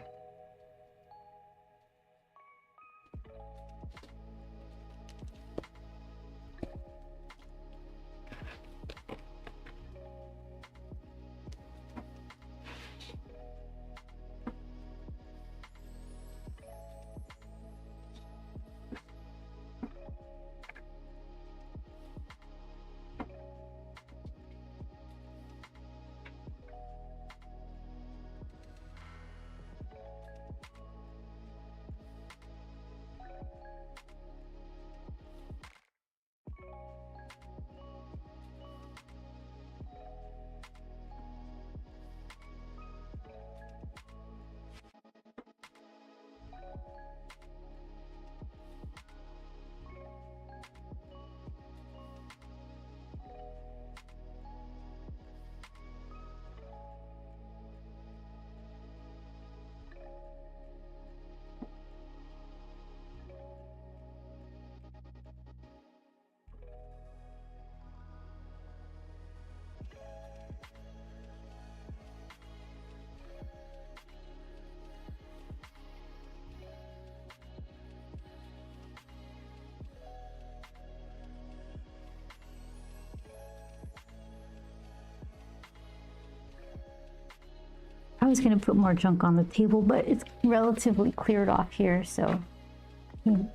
I was going to put more junk on the table, but it's relatively cleared off here, so I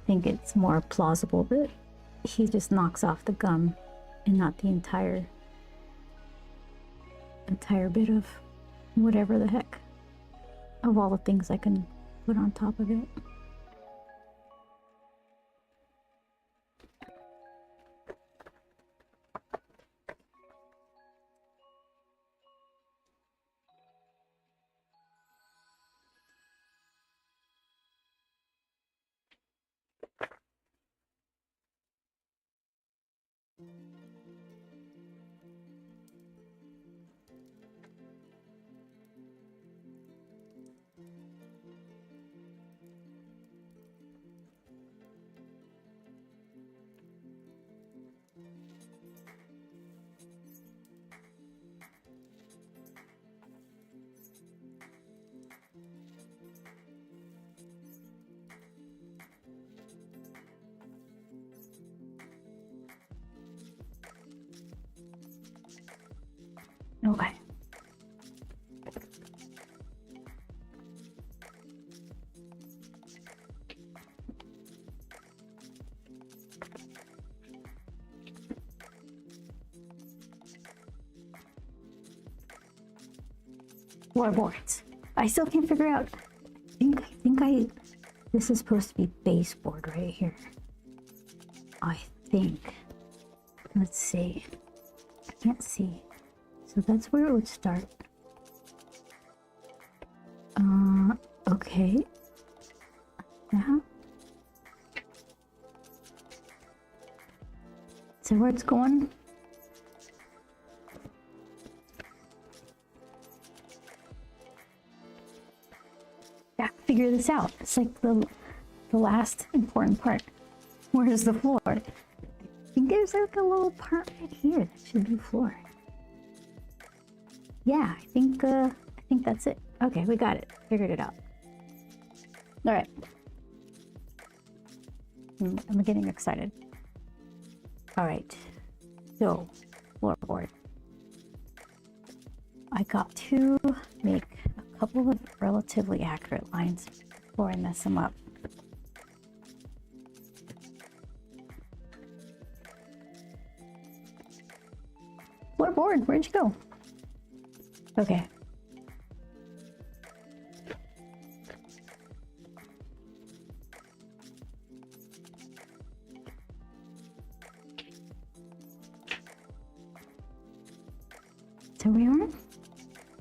think it's more plausible that he just knocks off the gum and not the entire bit of whatever the heck of all the things I can put on top of it. Okay. Floorboards. I still can't figure out. This is supposed to be baseboard right here. I think. Let's see. I can't see. So that's where it would start. Okay. Yeah. So where it's going? Yeah, figure this out. It's like the last important part. Where is the floor? I think there's like a little part right here that should be floor. Yeah, I think that's it. Okay, we got it. Figured it out. All right. I'm getting excited. All right. So, floorboard. I got to make a couple of relatively accurate lines before I mess them up. Floorboard, where'd you go? Okay. So we are?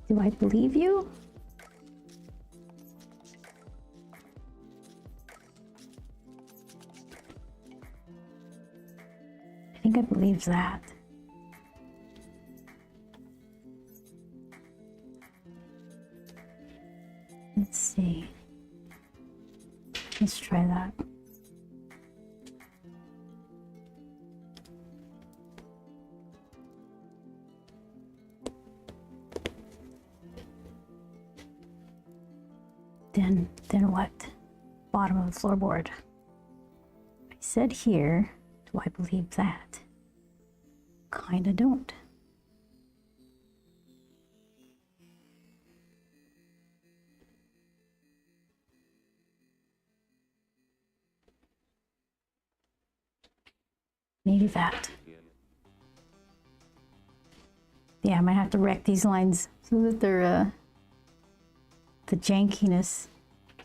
Do I believe you? I think I believe that. Let's see. Let's try that. then what? Bottom of the floorboard. I said here, do I believe that? Kinda don't. Maybe that. Yeah, I might have to wreck these lines so that they're, the jankiness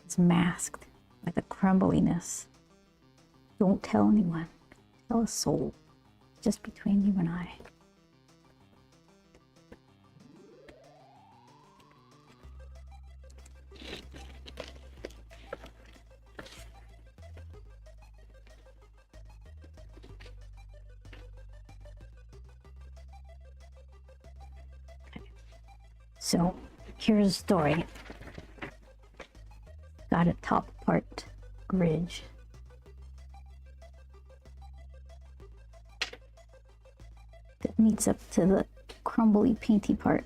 is masked by the crumbliness. Don't tell anyone. Tell a soul. Just between you and I. So here's a story. Got a top part ridge. That meets up to the crumbly painty part.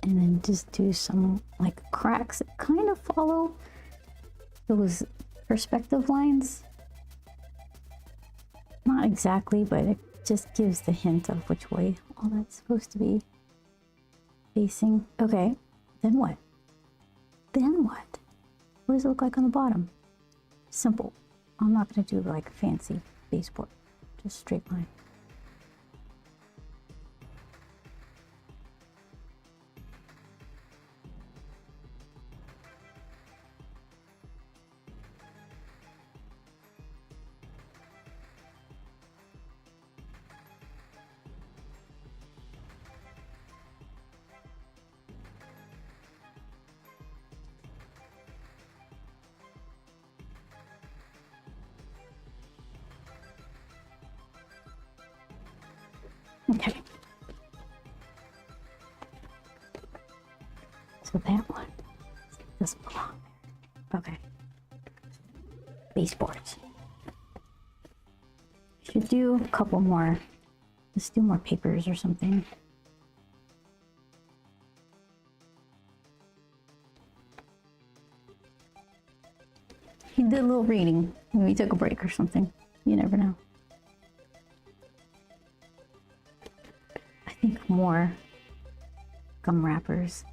And then just do some like cracks that kind of follow those perspective lines. Not exactly, but it just gives the hint of which way all that's supposed to be facing. Okay, then what? Then what? What does it look like on the bottom? Simple. I'm not going to do like a fancy baseboard, just straight line. Okay. So that one doesn't belong there. Okay. Baseboards. Should do a couple more. Let's do more papers or something. He did a little reading. Maybe took a break or something. You never know. I think more gum wrappers.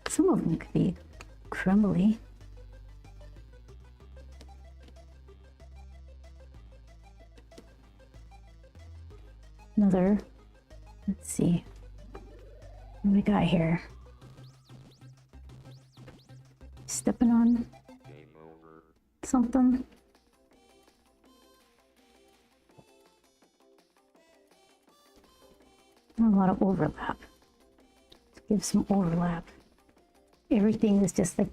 Some of them could be crumbly. Another, let's see, what we got here? Stepping on something. A lot of overlap. Let's give some overlap. Everything is just like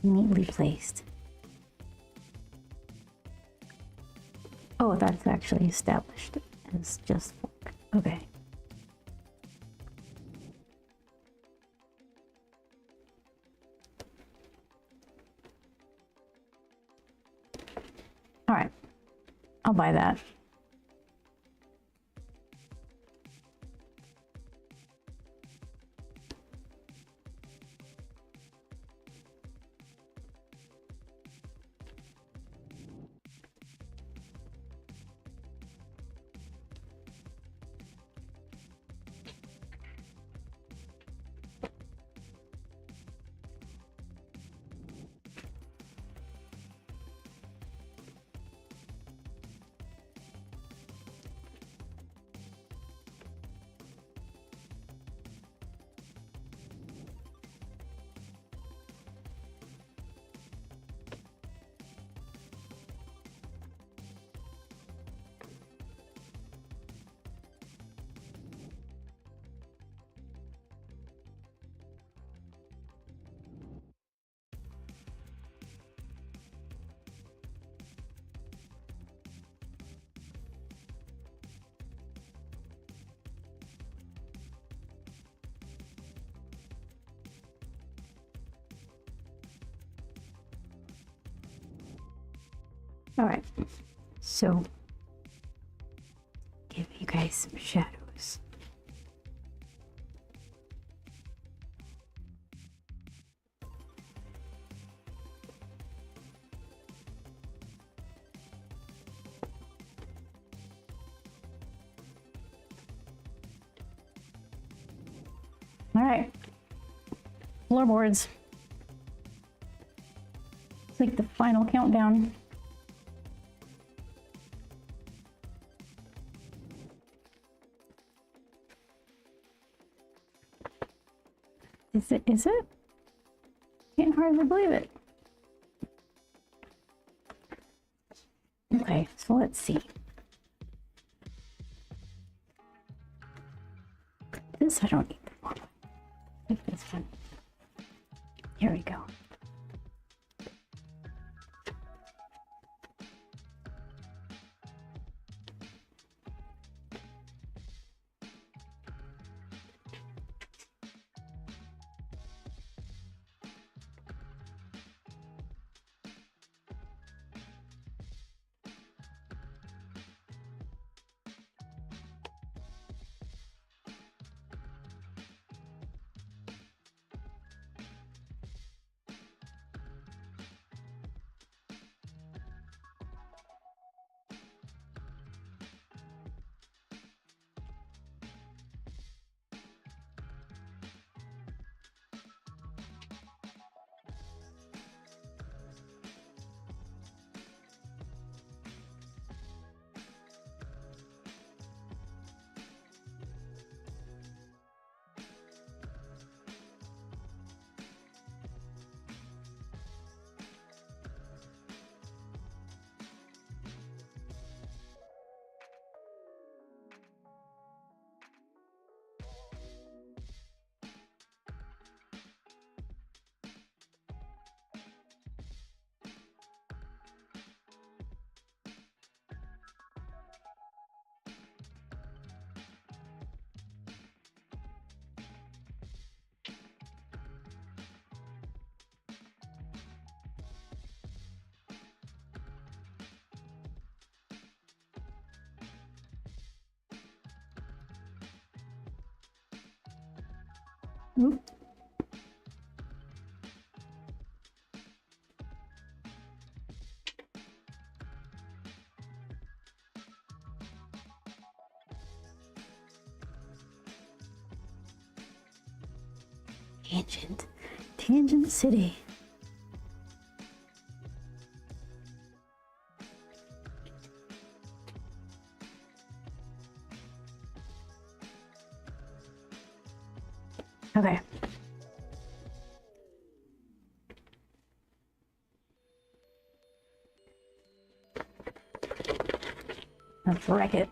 neatly placed. Oh, that's actually established as just fork. Okay. All right, I'll buy that. All right, so give you guys some shadows. All right, floorboards. It's like the final countdown. Is it? Is it? Can't hardly believe it. Okay, so let's see. This I don't need the one. Like this one. Here we go. Oop. Tangent City. Okay. Let's wreck it.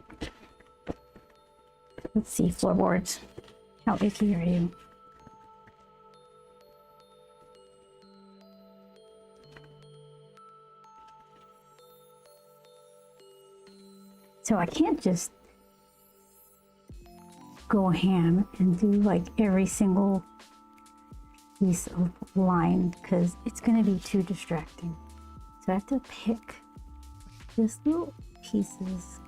Let's see, floorboards. How icky are you? So I can't just go ham and do like every single piece of line because it's going to be too distracting. So I have to pick just little pieces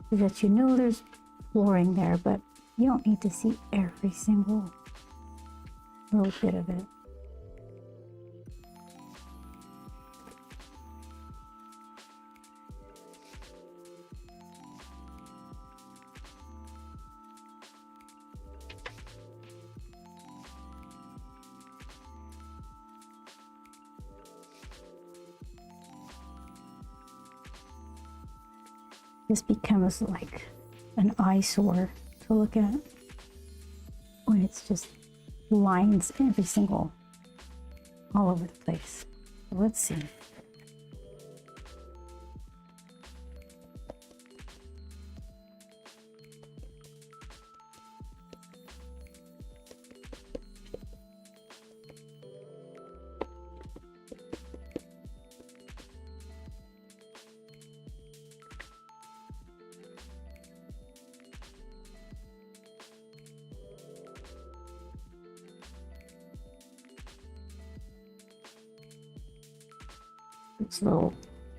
so that you know there's flooring there, but you don't need to see every single little bit of it. This becomes like an eyesore to look at when it's just lines every single, all over the place. So let's see. It's little,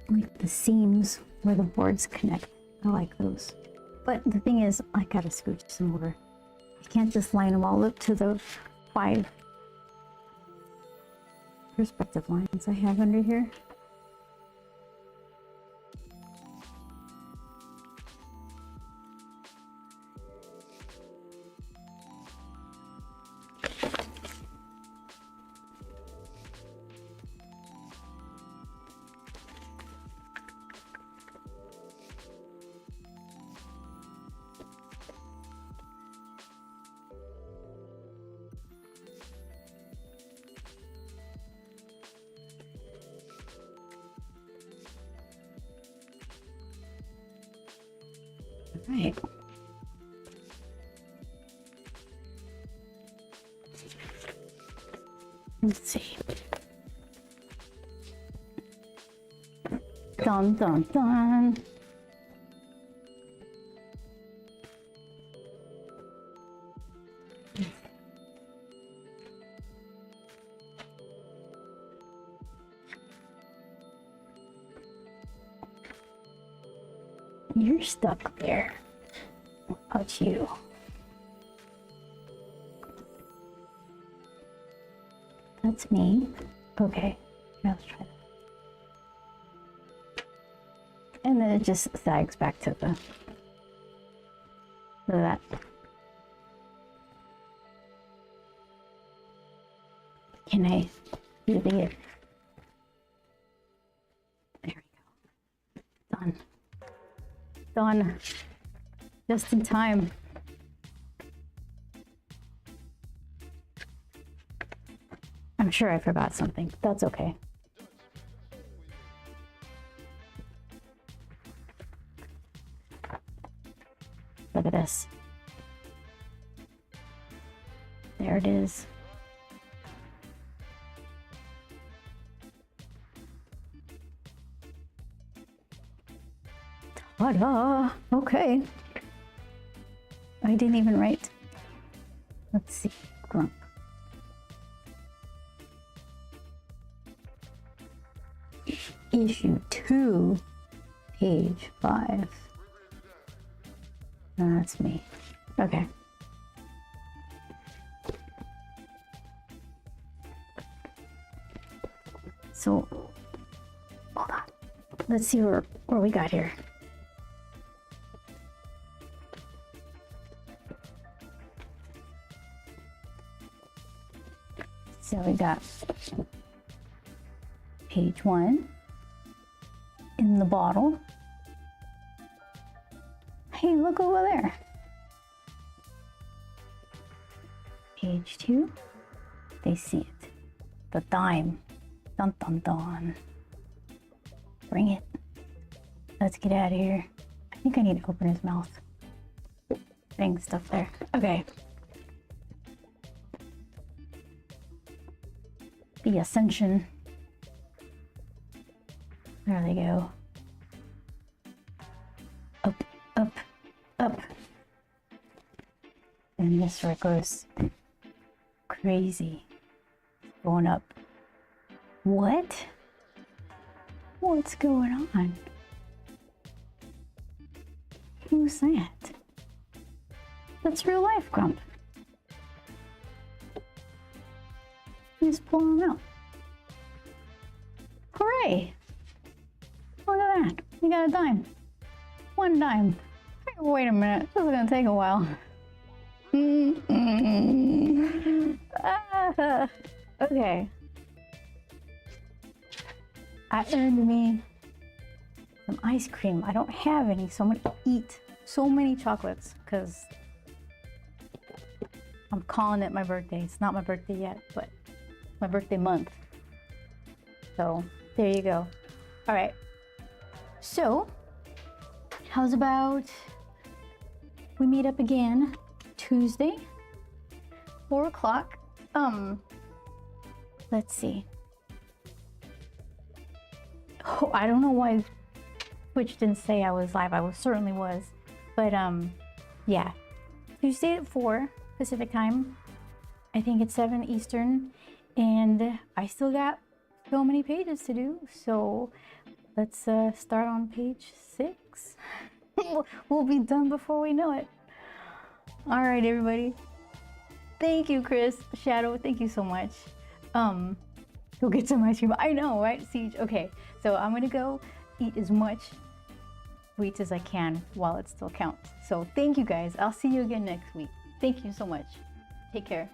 like the seams where the boards connect. I like those. But the thing is, I gotta scooch some more. You can't just line them all up to the 5 perspective lines I have under here. Right. Let's see. Dun dun dun. You're stuck there. What about you? That's me. Okay, let's try that. And then it just sags back to that. Can I do the? There we go. Done. Done. Just in time. I'm sure I forgot something. That's okay. Look at this. There it is. Ta-da! Okay. I didn't even write. Let's see. Grump. Issue 2, page 5. That's me. Okay. So, hold on. Let's see where we got here. So we got page 1 in the bottle. Hey, look over there. Page 2, they see it. The dime. Dun dun dun. Bring it. Let's get out of here. I think I need to open his mouth. Dang stuff there. Okay. The Ascension. There they go. Up, up, up. And this where it goes crazy. Going up. What? What's going on? Who's that? That's real life, Grump. He's pulling them out. Hooray! Look at that. We got a dime. 1 dime. Hey, wait a minute. This is gonna take a while. Okay. I earned me some ice cream. I don't have any, so I'm gonna eat so many chocolates because I'm calling it my birthday. It's not my birthday yet, but my birthday month. So there you go. All right. So how's about we meet up again Tuesday, 4 o'clock. Let's see. Oh, I don't know why Twitch didn't say I was live. I certainly was. But yeah. Tuesday at 4 Pacific time. I think it's 7 Eastern. And I still got so many pages to do. So let's start on page 6. We'll be done before we know it. All right, everybody. Thank you, Chris. Shadow, thank you so much. Go get some ice cream. I know, right, Siege? Okay, so I'm gonna go eat as much sweets as I can while it still counts. So thank you guys. I'll see you again next week. Thank you so much. Take care.